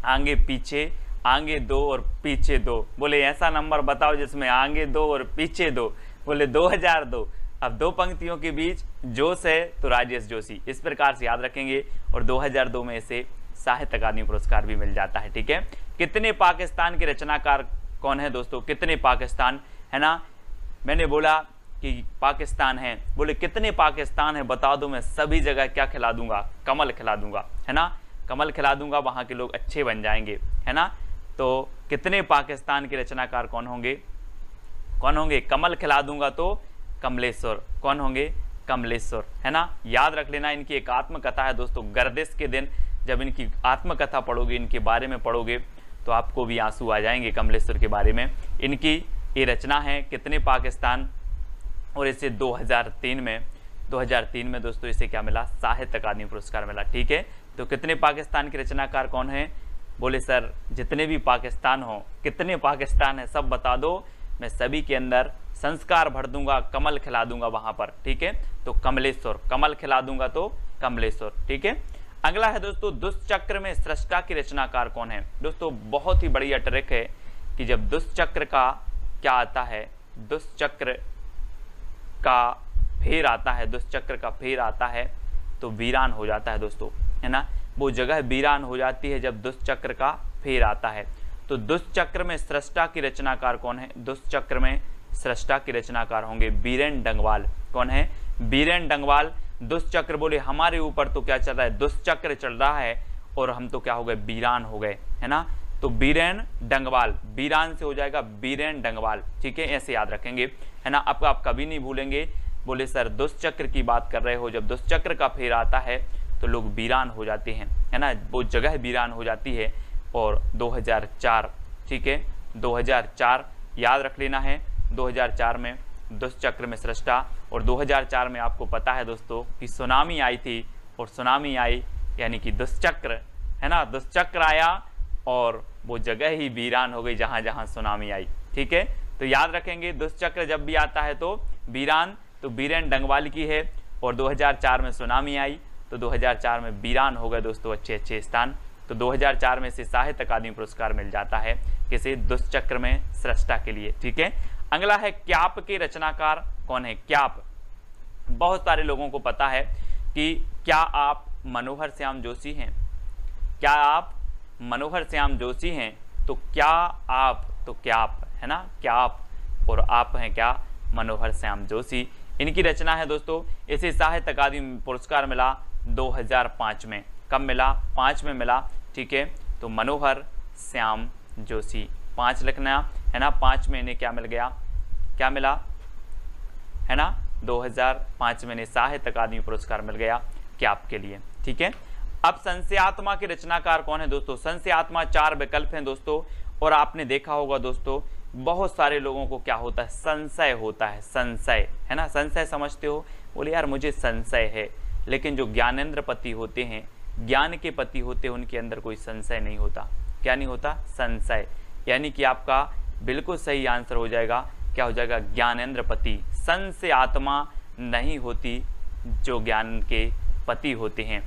आगे पीछे आगे 2 और पीछे 2। बोले ऐसा नंबर बताओ जिसमें आगे 2 और पीछे 2। बोले 2002। अब 2 पंक्तियों के बीच जोश है तो राजेश जोशी, इस प्रकार से याद रखेंगे। और 2002 में इसे साहित्य अकादमी पुरस्कार भी मिल जाता है। ठीक है, कितने पाकिस्तान के रचनाकार कौन है दोस्तों? कितने पाकिस्तान है ना, मैंने बोला कि पाकिस्तान है, बोले कितने पाकिस्तान है बता दो, मैं सभी जगह क्या खिला दूंगा? कमल खिला दूंगा, है ना, कमल खिला दूंगा, वहां के लोग अच्छे बन जाएंगे, है ना। तो कितने पाकिस्तान के रचनाकार कौन होंगे? कौन होंगे? कमल खिला दूंगा तो कमलेश्वर। कौन होंगे? कमलेश्वर, है ना। याद रख लेना, इनकी एक आत्मकथा है दोस्तों। गर्दिश के दिन जब इनकी आत्मकथा पढ़ोगे, इनके बारे में पढ़ोगे तो आपको भी आंसू आ जाएंगे कमलेश्वर के बारे में। इनकी ये रचना है कितने पाकिस्तान, और इसे 2003 में दोस्तों इसे क्या मिला? साहित्य अकादमी पुरस्कार मिला। ठीक है, तो कितने पाकिस्तान के रचनाकार कौन है? बोले सर जितने भी पाकिस्तान हो, कितने पाकिस्तान है सब बता दो, मैं सभी के अंदर संस्कार भर दूंगा, कमल खिला दूंगा वहां पर। ठीक है, तो कमलेश्वर, कमल खिला दूंगा तो कमलेश्वर। ठीक है, अगला है दोस्तों दुष्चक्र में सृष्टा की रचनाकार कौन है? दोस्तों बहुत ही बढ़िया ट्रिक है कि जब दुष्चक्र का क्या आता है, दुष्चक्र का फेर आता है, दुष्चक्र का फेर आता है तो वीरान हो जाता है दोस्तों, है ना। वो जगह वीरान हो जाती है जब दुष्चक्र का फेर आता है। तो दुष्चक्र में सृष्टा की रचनाकार कौन है? दुष्चक्र में सृष्टा की रचनाकार होंगे बीरेन डंगवाल। कौन है? बीरेन डंगवाल। दुष्चक्र, बोले हमारे ऊपर तो क्या चल रहा है? दुष्चक्र चल रहा है और हम तो क्या हो गए? वीरान हो गए, है ना। तो बीरेन डंगवाल, वीरान से हो जाएगा बीरेन डंगवाल। ठीक है, ऐसे याद रखेंगे, है ना। अब आप कभी नहीं भूलेंगे। बोले सर दुष्चक्र की बात कर रहे हो, जब दुष्चक्र का फेर आता है तो लोग वीरान हो जाते हैं, है ना, वो जगह वीरान हो जाती है। और 2004, ठीक है, 2004 याद रख लेना है। 2004 में दुष्चक्र में सृष्टा, और 2004 में आपको पता है दोस्तों कि सुनामी आई थी, और सुनामी आई यानी कि दुष्चक्र, है ना, दुष्चक्र आया और वो जगह ही वीरान हो गई जहां जहां सुनामी आई। ठीक है, तो याद रखेंगे दुष्चक्र जब भी आता है तो वीरान, तो बीरेन डंगवाल की है। और 2004 में सुनामी आई तो 2004 में वीरान हो गए दोस्तों अच्छे अच्छे स्थान। तो 2004 में से साहित्य अकादमी पुरस्कार मिल जाता है किसी दुष्चक्र में सृष्टा के लिए। ठीक है, अगला है क्याप के रचनाकार कौन है? क्याप, बहुत सारे लोगों को पता है कि क्या आप मनोहर श्याम जोशी हैं? क्या आप मनोहर श्याम जोशी हैं? तो क्या आप, तो क्याप, है ना, क्याप, और आप हैं क्या? मनोहर श्याम जोशी। इनकी रचना है दोस्तों। इसे साहित्य अकादमी पुरस्कार मिला 2005 में। कब मिला? 5 में मिला। ठीक है, तो मनोहर श्याम जोशी 5 लिखना, है ना। 5 में इन्हें क्या मिल गया? क्या मिला, है ना, 2005 में इन्हें साहित्य अकादमी पुरस्कार मिल गया क्याप के लिए। ठीक है, अब संशयात्मा के रचनाकार कौन है दोस्तों? संशयात्मा 4 विकल्प हैं दोस्तों, और आपने देखा होगा दोस्तों बहुत सारे लोगों को क्या होता है? संशय होता है, संशय, है ना। संशय समझते हो? बोले यार मुझे संशय है, लेकिन जो ज्ञानेंद्र पति होते हैं, ज्ञान के पति होते हैं, उनके अंदर कोई संशय नहीं होता। क्या नहीं होता? संशय। यानी कि आपका बिल्कुल सही आंसर हो जाएगा, क्या हो जाएगा? ज्ञानेंद्र पति। संशय आत्मा नहीं होती जो ज्ञान के पति होते हैं,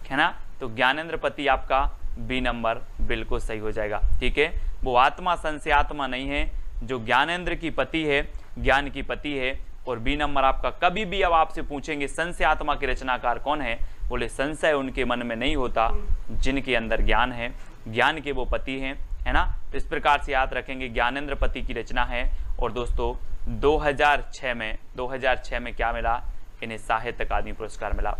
है ना। तो ज्ञानेंद्र पति आपका बी नंबर बिल्कुल सही हो जाएगा। ठीक है, वो आत्मा संशय आत्मा नहीं है, जो ज्ञानेंद्र की पति है, ज्ञान की पति है। और बी नंबर आपका, कभी भी अब आपसे पूछेंगे संशय आत्मा के रचनाकार कौन है? बोले संशय उनके मन में नहीं होता जिनके अंदर ज्ञान है, ज्ञान के वो पति हैं, है ना। तो इस प्रकार से याद रखेंगे ज्ञानेंद्र पति की रचना है। और दोस्तों 2006 में क्या मिला? इन्हें साहित्य अकादमी पुरस्कार मिला।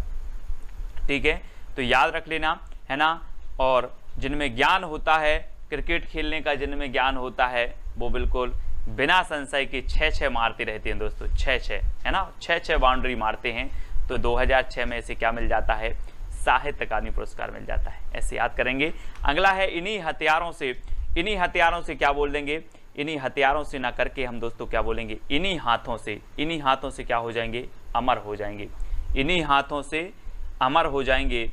ठीक है, तो याद रख लेना, है ना। और जिनमें ज्ञान होता है, क्रिकेट खेलने का जिनमें ज्ञान होता है, वो बिल्कुल बिना संशय के 6 मारते रहते हैं दोस्तों, 6, है ना, 6 बाउंड्री मारते हैं। तो 2006 में इसे क्या मिल जाता है? साहित्य अकादमी पुरस्कार मिल जाता है। ऐसे याद करेंगे। अगला है इन्हीं हथियारों से क्या बोल देंगे? इन्हीं हथियारों से ना करके हम दोस्तों क्या बोलेंगे? इन्हीं हाथों से क्या हो जाएंगे? अमर हो जाएंगे। इन्हीं हाथों से अमर हो जाएंगे।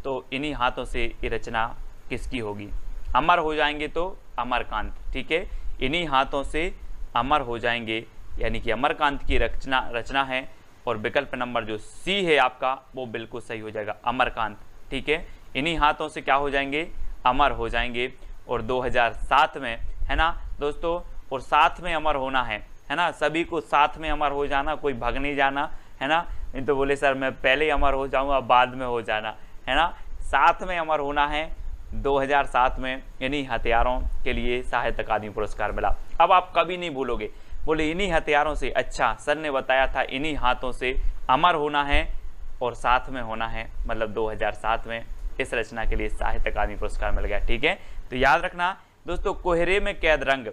तो इन्हीं हाथों से ये रचना किसकी होगी? अमर हो जाएंगे तो अमरकांत। ठीक है, इन्हीं हाथों से अमर हो जाएंगे, यानी कि अमरकांत की रचना है। और विकल्प नंबर जो सी है आपका, वो बिल्कुल सही हो जाएगा, अमरकांत। ठीक है, इन्हीं हाथों से क्या हो जाएंगे? अमर हो जाएंगे। और 2007 में, है ना दोस्तों, और साथ में अमर होना है ना, सभी को साथ में अमर हो जाना, कोई भाग नहीं जाना, है ना। नहीं तो बोले सर मैं पहले ही अमर हो जाऊंगा बाद में हो जाना, है ना। साथ में अमर होना है। 2007 में इन्हीं हथियारों के लिए साहित्य अकादमी पुरस्कार मिला। अब आप कभी नहीं भूलोगे, बोले इन्हीं हथियारों से, अच्छा सर ने बताया था इन्हीं हाथों से अमर होना है और साथ में होना है, मतलब 2007 में इस रचना के लिए साहित्य अकादमी पुरस्कार मिल गया। ठीक है, तो याद रखना दोस्तों, कोहरे में कैद रंग,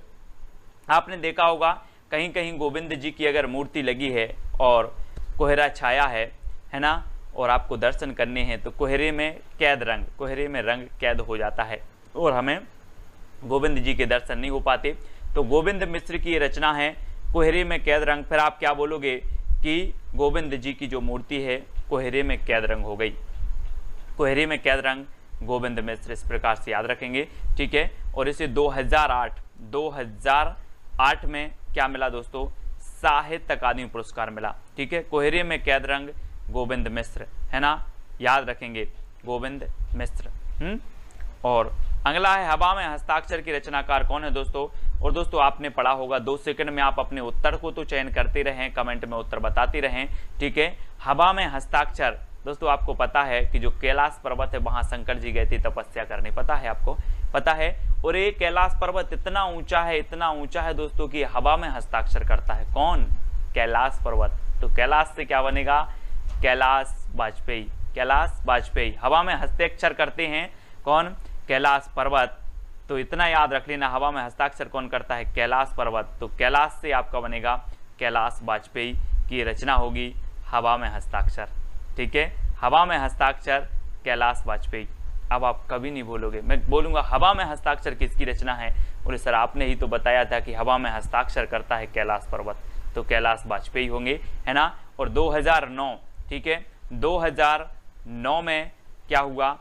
आपने देखा होगा कहीं कहीं गोविंद जी की अगर मूर्ति लगी है और कोहरा छाया है ना, और आपको दर्शन करने हैं तो कोहरे में कैद रंग, कोहरे में रंग कैद हो जाता है और हमें गोविंद जी के दर्शन नहीं हो पाते। तो गोविंद मिश्र की रचना है कोहरे में कैद रंग। फिर आप क्या बोलोगे कि गोविंद जी की जो मूर्ति है कोहरे में कैद रंग हो गई, कोहरे में कैद रंग गोविंद मिश्र, इस प्रकार से याद रखेंगे। ठीक है, और इसे 2008 में क्या मिला दोस्तों, साहित्य अकादमी पुरस्कार मिला। ठीक है, कोहरे में कैद रंग गोविंद मिश्र, है ना, याद रखेंगे गोविंद मिश्र। और अगला है हवा में हस्ताक्षर की रचनाकार कौन है दोस्तों। और दोस्तों आपने पढ़ा होगा, 2 सेकंड में आप अपने उत्तर को तो चयन करते रहें, कमेंट में उत्तर बताते रहें। ठीक है, हवा में हस्ताक्षर दोस्तों आपको पता है कि जो कैलाश पर्वत है वहां शंकर जी गए थे तपस्या करने, पता है आपको, पता है। और ये कैलाश पर्वत इतना ऊंचा है, इतना ऊंचा है दोस्तों कि हवा में हस्ताक्षर करता है। कौन, कैलाश पर्वत। तो कैलाश से क्या बनेगा, कैलाश वाजपेयी, कैलाश वाजपेयी हवा में हस्ताक्षर करते हैं। कौन, कैलाश पर्वत। तो इतना याद रख लेना, हवा में हस्ताक्षर कौन करता है, कैलाश पर्वत। तो कैलाश से आपका बनेगा कैलाश वाजपेयी की रचना होगी हवा में हस्ताक्षर। ठीक है, हवा में हस्ताक्षर कैलाश वाजपेयी। अब आप कभी नहीं बोलोगे, मैं बोलूंगा हवा में हस्ताक्षर किसकी रचना है, बोले सर आपने ही तो बताया था कि हवा में हस्ताक्षर करता है कैलाश पर्वत, तो कैलाश वाजपेयी होंगे, है ना। और 2009, ठीक है, 2009 में क्या हुआ,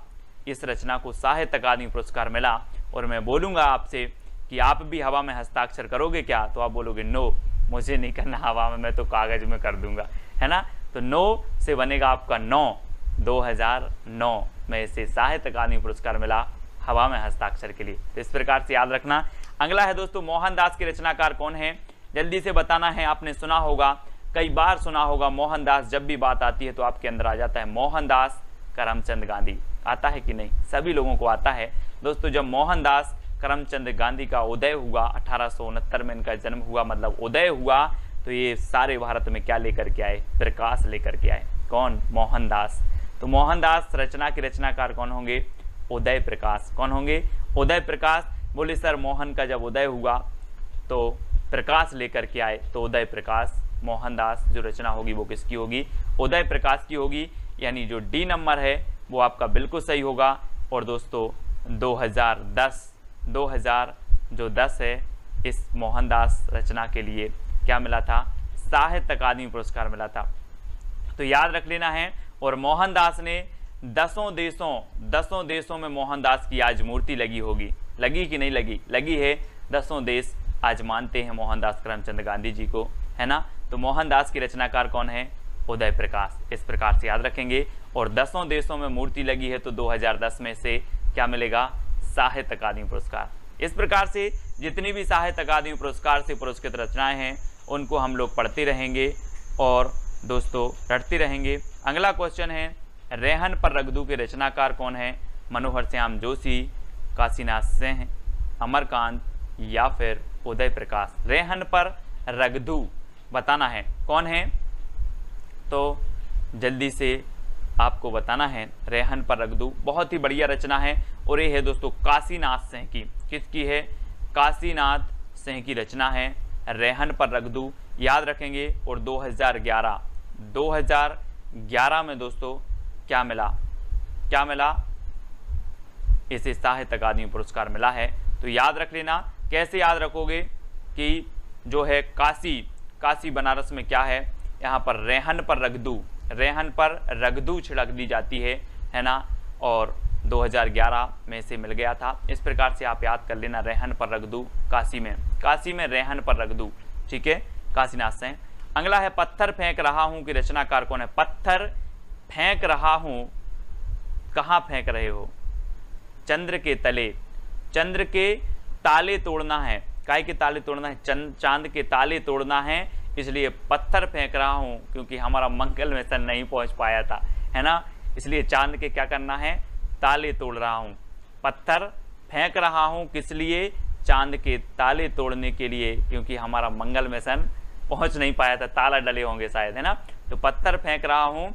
इस रचना को साहित्य अकादमी पुरस्कार मिला। और मैं बोलूंगा आपसे कि आप भी हवा में हस्ताक्षर करोगे क्या, तो आप बोलोगे नो, मुझे नहीं करना हवा में, मैं तो कागज में कर दूंगा, है ना। तो 9 से बनेगा आपका 9, 2009 में इसे साहित्य अकादमी पुरस्कार मिला हवा में हस्ताक्षर के लिए। तो इस प्रकार से याद रखना। अगला है दोस्तों मोहनदास के रचनाकार कौन है, जल्दी से बताना है। आपने सुना होगा, कई बार सुना होगा, मोहनदास जब भी बात आती है तो आपके अंदर आ जाता है मोहनदास करमचंद गांधी। आता है कि नहीं, सभी लोगों को आता है दोस्तों। जब मोहनदास करमचंद गांधी का उदय हुआ, 1869 में इनका जन्म हुआ, मतलब उदय हुआ, तो ये सारे भारत में क्या लेकर के आए, प्रकाश लेकर के आए। कौन, मोहनदास। तो मोहनदास रचना के रचनाकार कौन होंगे, उदय प्रकाश। कौन होंगे, उदय प्रकाश। बोले सर मोहन का जब उदय हुआ तो प्रकाश लेकर के आए, तो उदय प्रकाश। मोहनदास जो रचना होगी वो किसकी होगी, उदय प्रकाश की होगी। यानी जो डी नंबर है वो आपका बिल्कुल सही होगा। और दोस्तों 2010 है, इस मोहनदास रचना के लिए क्या मिला था, साहित्य अकादमी पुरस्कार मिला था। तो याद रख लेना है। और मोहनदास ने 10 देशों में मोहनदास की आज मूर्ति लगी होगी, लगी कि नहीं लगी, लगी है। 10 देश आज मानते हैं मोहनदास करमचंद गांधी जी को, है ना। तो मोहनदास की रचनाकार कौन है, उदय प्रकाश। इस प्रकार से याद रखेंगे। और 10 देशों में मूर्ति लगी है तो 2010 में से क्या मिलेगा, साहित्य अकादमी पुरस्कार। इस प्रकार से जितनी भी साहित्य अकादमी पुरस्कार से पुरस्कृत रचनाएं हैं उनको हम लोग पढ़ते रहेंगे और दोस्तों रटते रहेंगे। अगला क्वेश्चन है, रेहन पर रगदू के रचनाकार कौन है, मनोहर श्याम जोशी, काशीनाथ सिंह, अमरकांत या फिर उदय प्रकाश। रेहन पर रगदू बताना है कौन है, तो जल्दी से आपको बताना है। रेहन पर रगदू बहुत ही बढ़िया रचना है और ये है दोस्तों काशीनाथ सिंह की। किसकी है, काशीनाथ सिंह की रचना है रेहन पर रगदू, याद रखेंगे। और 2011 में दोस्तों क्या मिला, क्या मिला, इसे साहित्य अकादमी पुरस्कार मिला है। तो याद रख लेना। कैसे याद रखोगे कि जो है काशी बनारस में क्या है, यहाँ पर रेहन पर रगदू छिड़क दी जाती है ना। और 2011 में से मिल गया था। इस प्रकार से आप याद कर लेना, रेहन पर रगदू काशी में रेहन पर रगदू, ठीक है, काशीनाथ सिंह। अगला है पत्थर फेंक रहा हूं की रचनाकार कौन है, पत्थर फेंक रहा हूं, कहां फेंक रहे हो, चंद्र के तले, चंद्र के ताले तोड़ना है। काय के ताले तोड़ना है? चांद के ताले तोड़ना है, इसलिए पत्थर फेंक रहा हूं, क्योंकि हमारा मंगल मिशन नहीं पहुंच पाया था, है ना। इसलिए चांद के क्या करना है? ताले तोड़ रहा हूं, पत्थर फेंक रहा हूं, किस लिए? चांद के ताले तोड़ने के लिए, क्योंकि हमारा मंगल मिशन पहुंच नहीं पाया था, ताला डले होंगे शायद, है ना। तो पत्थर फेंक रहा हूं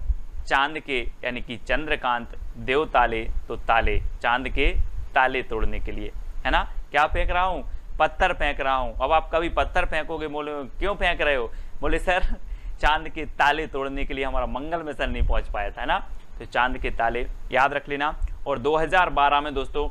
चांद के, यानी कि चंद्रकांत देव ताले, तो ताले चांद के ताले तोड़ने के लिए, है ना। क्या फेंक रहा हूं? पत्थर फेंक रहा हूं। अब आप कभी पत्थर फेंकोगे, बोले क्यों फेंक रहे हो? बोले सर चांद के ताले तोड़ने के लिए, हमारा मंगल मिशन नहीं पहुंच पाया था, है ना। तो चांद के ताले याद रख लेना। और 2012 में दोस्तों,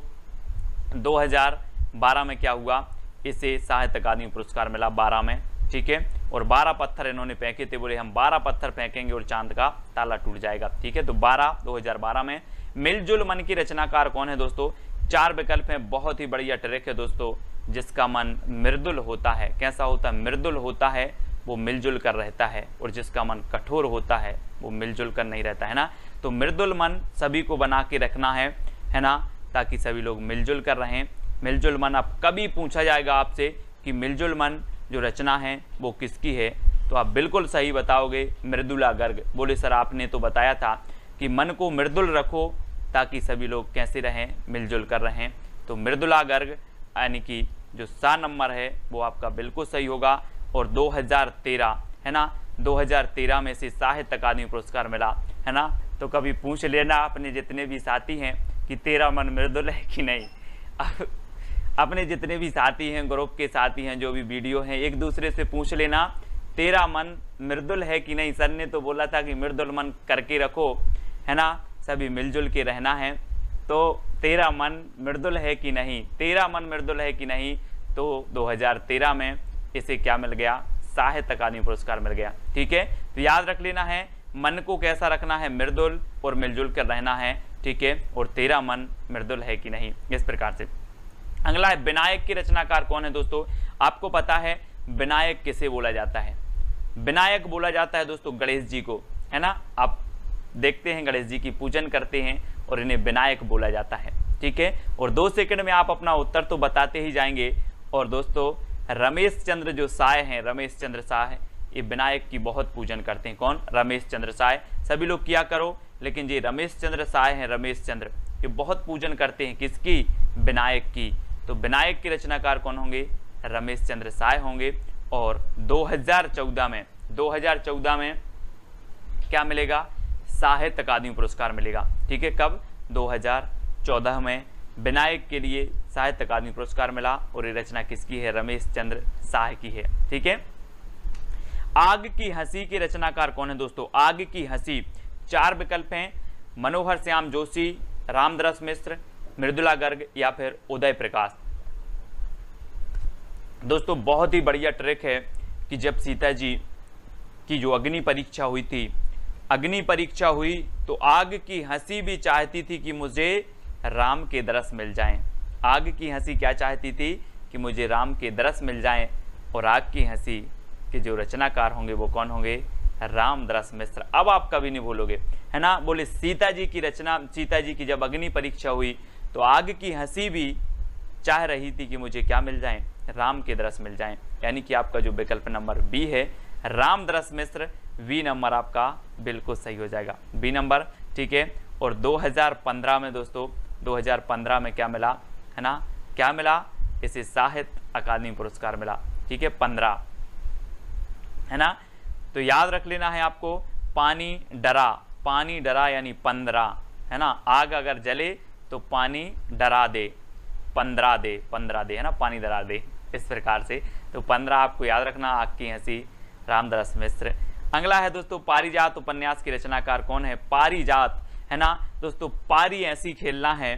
2012 में क्या हुआ? इसे साहित्य अकादमी पुरस्कार मिला 12 में, ठीक है। और 12 पत्थर इन्होंने फेंके थे, बोले हम 12 पत्थर फेंकेंगे और चांद का ताला टूट जाएगा, ठीक है। तो 2012 में। मिलजुल मन की रचनाकार कौन है दोस्तों? 4 विकल्प हैं, बहुत ही बढ़िया ट्रिक है दोस्तों। जिसका मन मृदुल होता है, कैसा होता है? मृदुल होता है, वो मिलजुल कर रहता है, और जिसका मन कठोर होता है वो मिलजुल कर नहीं रहता, है ना। तो मृदुल मन सभी को बना के रखना है ना, ताकि सभी लोग मिलजुल कर रहें। मिलजुल मन, अब कभी पूछा जाएगा आपसे कि मिलजुल मन जो रचना है वो किसकी है, तो आप बिल्कुल सही बताओगे, मृदुला गर्ग। बोले सर आपने तो बताया था कि मन को मृदुल रखो ताकि सभी लोग कैसे रहें? मिलजुल कर रहें। तो मृदुला गर्ग, यानी कि जो सा नंबर है वो आपका बिल्कुल सही होगा। और 2013, है ना, 2013 में से साहित्य अकादमी पुरस्कार मिला, है ना। तो कभी पूछ लेना अपने जितने भी साथी हैं कि तेरा मन मृदुल है कि नहीं। अपने जितने भी साथी हैं, ग्रुप के साथी हैं, जो भी वीडियो हैं, एक दूसरे से पूछ लेना तेरा मन मृदुल है कि नहीं। सर ने तो बोला था कि मृदुल मन करके रखो, है ना, सभी मिलजुल के रहना है। तो तेरा मन मृदुल है कि नहीं, तेरा मन मृदुल है कि नहीं। तो 2013 में इसे क्या मिल गया? साहित्य अकादमी पुरस्कार मिल गया, ठीक है। तो याद रख लेना है, मन को कैसा रखना है? मृदुल, और मिलजुल कर रहना है, ठीक है। और तेरा मन मृदुल है कि नहीं, इस प्रकार से। अगला है विनायक की रचनाकार कौन है दोस्तों? आपको पता है विनायक किसे बोला जाता है? विनायक बोला जाता है दोस्तों गणेश जी को, है ना। आप देखते हैं गणेश जी की पूजन करते हैं और इन्हें विनायक बोला जाता है, ठीक है। और 2 सेकंड में आप अपना उत्तर तो बताते ही जाएंगे। और दोस्तों रमेश चंद्र जो साय हैं, रमेश चंद्र साय, ये विनायक की बहुत पूजन करते हैं। कौन? रमेश चंद्र साय। सभी लोग किया करो, लेकिन ये रमेश चंद्र साय हैं, रमेश चंद्र, ये बहुत पूजन करते हैं किसकी? विनायक की। तो विनायक के रचनाकार कौन होंगे? रमेश चंद्र साय होंगे। और 2014 में क्या मिलेगा? साहित्य अकादमी पुरस्कार मिलेगा, ठीक है। कब? 2014 में विनायक के लिए साहित्य अकादमी पुरस्कार मिला, और ये रचना किसकी है? रमेश चंद्र साय की है, ठीक है। आग की हंसी के रचनाकार कौन है दोस्तों? आग की हंसी, 4 विकल्प हैं, मनोहर श्याम जोशी, रामदरस मिश्र, मृदुला गर्ग, या फिर उदय प्रकाश। दोस्तों बहुत ही बढ़िया ट्रिक है कि जब सीता जी की जो अग्नि परीक्षा हुई थी, अग्नि परीक्षा हुई, तो आग की हंसी भी चाहती थी कि मुझे राम के दरस मिल जाएं। आग की हंसी क्या चाहती थी? कि मुझे राम के दरस मिल जाएं। और आग की हंसी के जो रचनाकार होंगे वो कौन होंगे? रामदरस मिश्र। अब आप कभी नहीं भूलोगे, है ना। बोले सीता जी की रचना, सीता जी की जब अग्नि परीक्षा हुई तो आग की हंसी भी चाह रही थी कि मुझे क्या मिल जाएं? राम के दरस मिल जाएं। यानी कि आपका जो विकल्प नंबर बी है, रामदरस मिश्र, बी नंबर आपका बिल्कुल सही हो जाएगा, बी नंबर, ठीक है। और 2015 में दोस्तों, 2015 में क्या मिला, है ना, क्या मिला? इसे साहित्य अकादमी पुरस्कार मिला, ठीक है, 15, है ना। तो याद रख लेना है आपको, पानी डरा यानी 15, है ना। आग अगर जले तो पानी डरा दे, 15 दे, है ना, पानी डरा दे, इस प्रकार से। तो 15 आपको याद रखना, आग की हंसी, रामदरस मिश्र। अगला है दोस्तों पारिजात उपन्यास की रचनाकार कौन है? पारिजात, है ना दोस्तों। पारी ऐसी खेलना है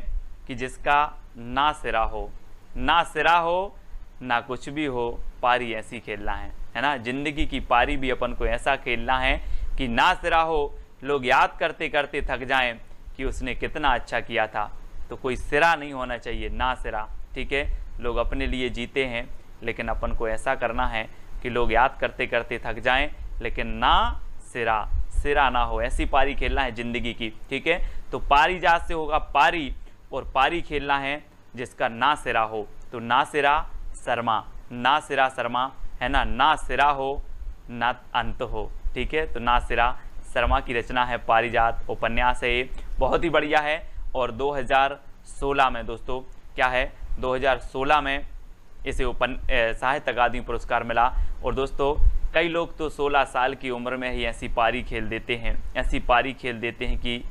कि जिसका ना सिरा हो, ना सिरा हो ना कुछ भी हो, पारी ऐसी खेलना है ना। जिंदगी की पारी भी अपन को ऐसा खेलना है कि ना सिरा हो, लोग याद करते करते थक जाएं कि उसने कितना अच्छा किया था। तो कोई सिरा नहीं होना चाहिए, ना सिरा, ठीक है। लोग अपने लिए जीते हैं, लेकिन अपन को ऐसा करना है कि लोग याद करते करते थक जाएं, लेकिन ना सिरा ना हो, ऐसी पारी खेलना है जिंदगी की, ठीक है। तो पारिजात से होगा पारी, और पारी खेलना है जिसका ना सिरा हो, तो ना सिरा शर्मा, ना सिरा शर्मा है ना, ना सिरा हो ना अंत हो, ठीक है। तो ना सिरा शर्मा की रचना है पारिजात, उपन्यास है ये, बहुत ही बढ़िया है। और 2016 में दोस्तों क्या है, 2016 में इसे साहित्य अकादमी पुरस्कार मिला। और दोस्तों कई लोग तो 16 साल की उम्र में ही ऐसी पारी खेल देते हैं, ऐसी पारी खेल देते हैं कि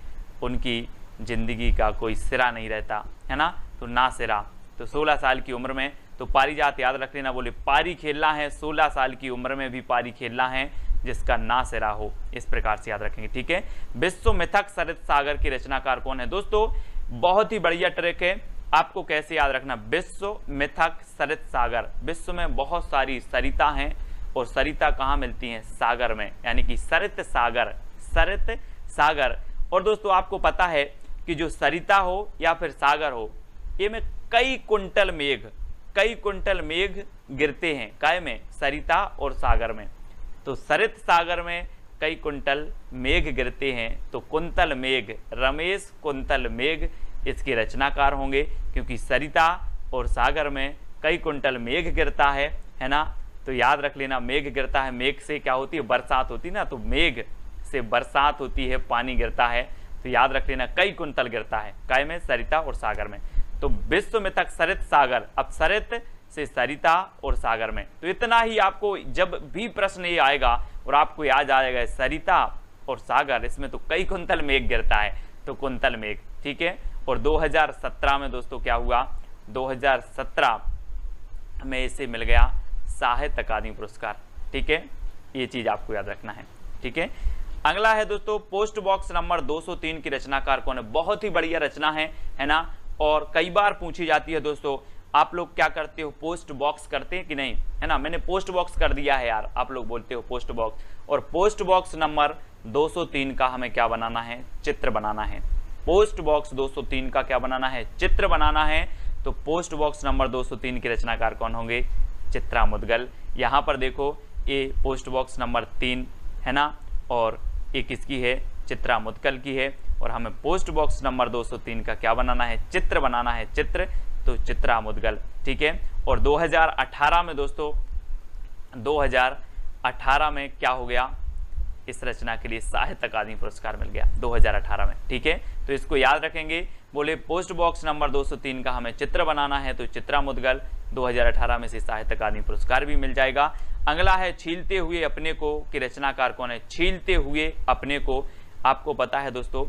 उनकी ज़िंदगी का कोई सिरा नहीं रहता, है ना। तो ना सिरा, तो 16 साल की उम्र में, तो पारिजात याद रख लेना, बोले पारी खेलना है 16 साल की उम्र में भी पारी खेलना है जिसका ना सिरा हो, इस प्रकार से याद रखेंगे, ठीक है। विश्व मिथक सरित सागर की रचनाकार कौन है? दोस्तों बहुत ही बढ़िया ट्रिक है, आपको कैसे याद रखना, विश्व मिथक सरित सागर, विश्व में बहुत सारी सरिता हैं और सरिता कहाँ मिलती हैं? सागर में, यानी कि सरित सागर, सरित सागर। और दोस्तों आपको पता है कि जो सरिता हो या फिर सागर हो, ये में कई कुंटल मेघ गिरते हैं, काय में? सरिता और सागर में। तो सरित सागर में कई कुंटल मेघ गिरते हैं, तो कुंतल मेघ, रमेश कुंतल मेघ इसके रचनाकार होंगे, क्योंकि सरिता और सागर में कई कुंटल मेघ गिरता है ना। तो याद रख लेना, मेघ गिरता है, मेघ से क्या होती है? बरसात होती है ना, तो मेघ से बरसात होती है, पानी गिरता है, तो याद रख लेना कई कुंतल गिरता है, काय में? सरिता और सागर में। तो विश्व में तक सरित सागर, अब सरित से सरिता और सागर में। तो इतना ही आपको जब भी प्रश्न ये आएगा और आपको याद आ जाएगा सरिता और सागर, इसमें तो कई कुंतल मेघ गिरता है, तो कुंतल मेघ, ठीक है। और 2017 में दोस्तों क्या हुआ, 2017 में इसे मिल गया साहित्य अकादमी पुरस्कार, ठीक है। ये चीज आपको याद रखना है, ठीक है। अगला है दोस्तों पोस्ट बॉक्स नंबर 203 की रचनाकार कौन है? बहुत ही बढ़िया रचना है ना, और कई बार पूछी जाती है दोस्तों। आप लोग क्या करते हो, पोस्ट बॉक्स करते हैं कि नहीं, है ना। मैंने पोस्ट बॉक्स कर दिया है यार, आप लोग बोलते हो पोस्ट बॉक्स। और पोस्ट बॉक्स नंबर 203 का हमें क्या बनाना है? चित्र बनाना है। पोस्ट बॉक्स 203 का क्या बनाना है? चित्र बनाना है। तो पोस्ट बॉक्स नंबर 203 के रचनाकार कौन होंगे? चित्रा मुद्गल। यहाँ पर देखो ये पोस्ट बॉक्स नंबर 3 है ना, और ये किसकी है? चित्रा मुद्गल की है। और हमें पोस्ट बॉक्स नंबर 203 का क्या बनाना है? चित्र बनाना है, चित्र, तो चित्रा मुद्गल, ठीक है। और 2018 में दोस्तों, 2018 में क्या हो गया? इस रचना के लिए साहित्य अकादमी पुरस्कार मिल गया 2018 में, ठीक है। तो इसको याद रखेंगे, बोले पोस्ट बॉक्स नंबर 203 का हमें चित्र बनाना है, तो चित्रा मुद्गल 2018 में से साहित्य अकादमी पुरस्कार भी मिल जाएगा। अगला है छीलते हुए अपने को की रचनाकार कौन है? छीलते हुए अपने को, आपको पता है दोस्तों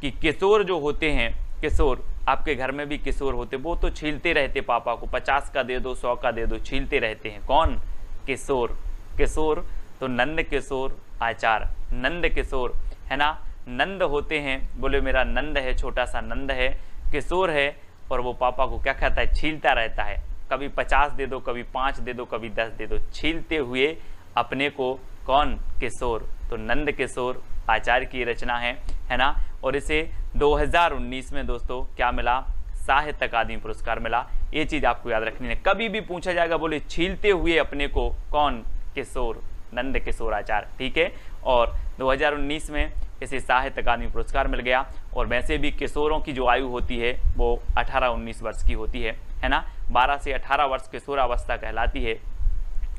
कि किशोर जो होते हैं, किशोर, आपके घर में भी किशोर होते, वो तो छीलते रहते पापा को, 50 का दे दो, 100 का दे दो, छीलते रहते हैं। कौन? किशोर। किशोर तो नंद किशोर आचार्य, नंद किशोर है ना, नंद होते हैं, बोले मेरा नंद है, छोटा सा नंद है, किशोर है, और वो पापा को क्या कहता है? छीलता रहता है, कभी 50 दे दो, कभी 5 दे दो, कभी 10 दे दो, छीलते हुए अपने को। कौन? किशोर। तो नंद किशोर आचार्य की रचना है ना। और इसे 2019 में दोस्तों क्या मिला? साहित्य अकादमी पुरस्कार मिला। ये चीज आपको याद रखनी है, कभी भी पूछा जाएगा बोले छीलते हुए अपने को, कौन? किशोर, नंद किशोर आचार्य, ठीक है। और 2019 में इसे साहित्य अकादमी पुरस्कार मिल गया। और वैसे भी किशोरों की जो आयु होती है वो 18-19 वर्ष की होती है ना। 12 से 18 वर्ष किशोरावस्था कहलाती है,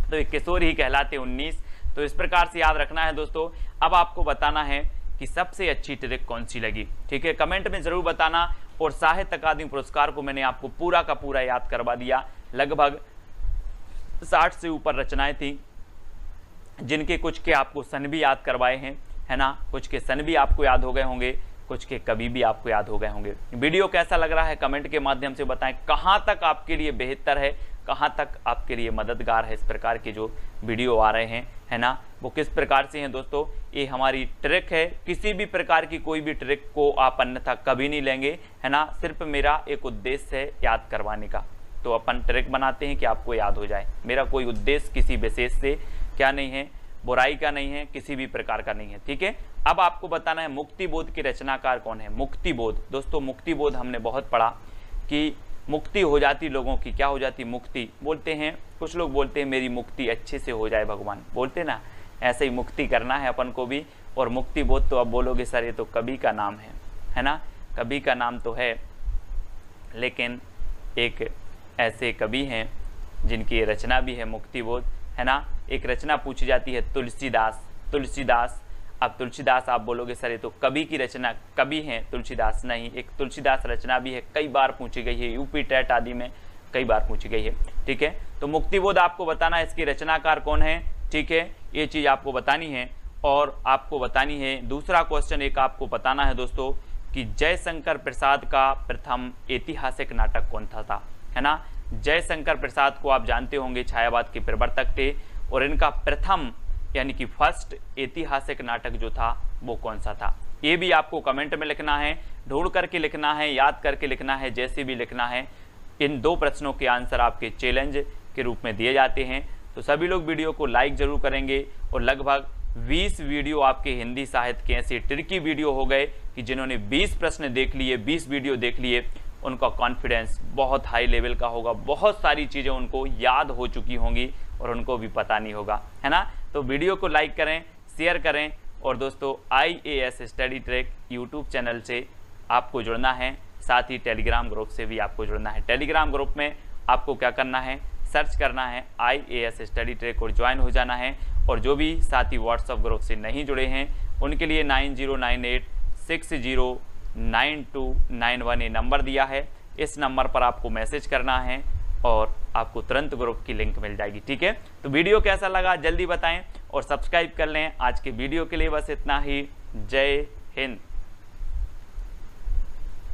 तो एक किशोर ही कहलाते 19। तो इस प्रकार से याद रखना है दोस्तों। अब आपको बताना है कि सबसे अच्छी ट्रिक कौन सी लगी, ठीक है, कमेंट में जरूर बताना। और साहित्य अकादमी पुरस्कार को मैंने आपको पूरा का पूरा याद करवा दिया। लगभग 60 से ऊपर रचनाएं थी, जिनके कुछ के आपको सन भी याद करवाए हैं, है ना, कुछ के सन भी आपको याद हो गए होंगे, कुछ के कभी भी आपको याद हो गए होंगे। वीडियो कैसा लग रहा है कमेंट के माध्यम से बताएं, कहां तक आपके लिए बेहतर है, कहां तक आपके लिए मददगार है इस प्रकार के जो वीडियो आ रहे हैं, है ना, वो किस प्रकार से हैं दोस्तों। ये हमारी ट्रिक है, किसी भी प्रकार की कोई भी ट्रिक को आप अन्यथा कभी नहीं लेंगे, है ना। सिर्फ मेरा एक उद्देश्य है याद करवाने का, तो अपन ट्रिक बनाते हैं कि आपको याद हो जाए। मेरा कोई उद्देश्य किसी विशेष से क्या नहीं है, बुराई का नहीं है, किसी भी प्रकार का नहीं है, ठीक है। अब आपको बताना है मुक्ति बोध के रचनाकार कौन है? मुक्ति बोध। दोस्तों मुक्ति बोध हमने बहुत पढ़ा कि मुक्ति हो जाती लोगों की, क्या हो जाती? मुक्ति। बोलते हैं कुछ लोग, बोलते हैं मेरी मुक्ति अच्छे से हो जाए भगवान, बोलते ना, ऐसे ही मुक्ति करना है अपन को भी। और मुक्ति बोध तो अब बोलोगे सर ये तो कवि का नाम है ना, कवि का नाम तो है, लेकिन एक ऐसे कवि हैं जिनकी रचना भी है मुक्तिबोध, है ना। एक रचना पूछी जाती है तुलसीदास। अब तुलसीदास आप बोलोगे सर ये तो कवि की रचना, कवि हैं तुलसीदास नहीं, एक तुलसीदास रचना भी है, कई बार पूछी गई है, यूपी टेट आदि में कई बार पूछी गई है, ठीक है। तो मुक्तिबोध आपको बताना है, इसकी रचनाकार कौन है, ठीक है, ये चीज़ आपको बतानी है। और आपको बतानी है दूसरा क्वेश्चन एक आपको बताना है दोस्तों कि जयशंकर प्रसाद का प्रथम ऐतिहासिक नाटक कौन था, है ना। जयशंकर प्रसाद को आप जानते होंगे, छायावाद के प्रवर्तक थे, और इनका प्रथम यानी कि फर्स्ट ऐतिहासिक नाटक जो था वो कौन सा था, ये भी आपको कमेंट में लिखना है, ढूंढ करके लिखना है, याद करके लिखना है, जैसे भी लिखना है। इन 2 प्रश्नों के आंसर आपके चैलेंज के रूप में दिए जाते हैं। तो सभी लोग वीडियो को लाइक जरूर करेंगे, और लगभग 20 वीडियो आपके हिंदी साहित्य के ऐसे ट्रिकी वीडियो हो गए कि जिन्होंने 20 प्रश्न देख लिए, 20 वीडियो देख लिए, उनका कॉन्फिडेंस बहुत हाई लेवल का होगा, बहुत सारी चीज़ें उनको याद हो चुकी होंगी और उनको भी पता नहीं होगा, है ना। तो वीडियो को लाइक करें, शेयर करें, और दोस्तों IAS study track YouTube channel से आपको जुड़ना है, साथ ही टेलीग्राम ग्रुप से भी आपको जुड़ना है। टेलीग्राम ग्रुप में आपको क्या करना है, सर्च करना है IAS स्टडी ट्रैक और ज्वाइन हो जाना है। और जो भी साथी व्हाट्सएप ग्रुप से नहीं जुड़े हैं उनके लिए 9098609291 ये नंबर दिया है, इस नंबर पर आपको मैसेज करना है और आपको तुरंत ग्रुप की लिंक मिल जाएगी, ठीक है। तो वीडियो कैसा लगा जल्दी बताएं और सब्सक्राइब कर लें। आज के वीडियो के लिए बस इतना ही। जय हिंद।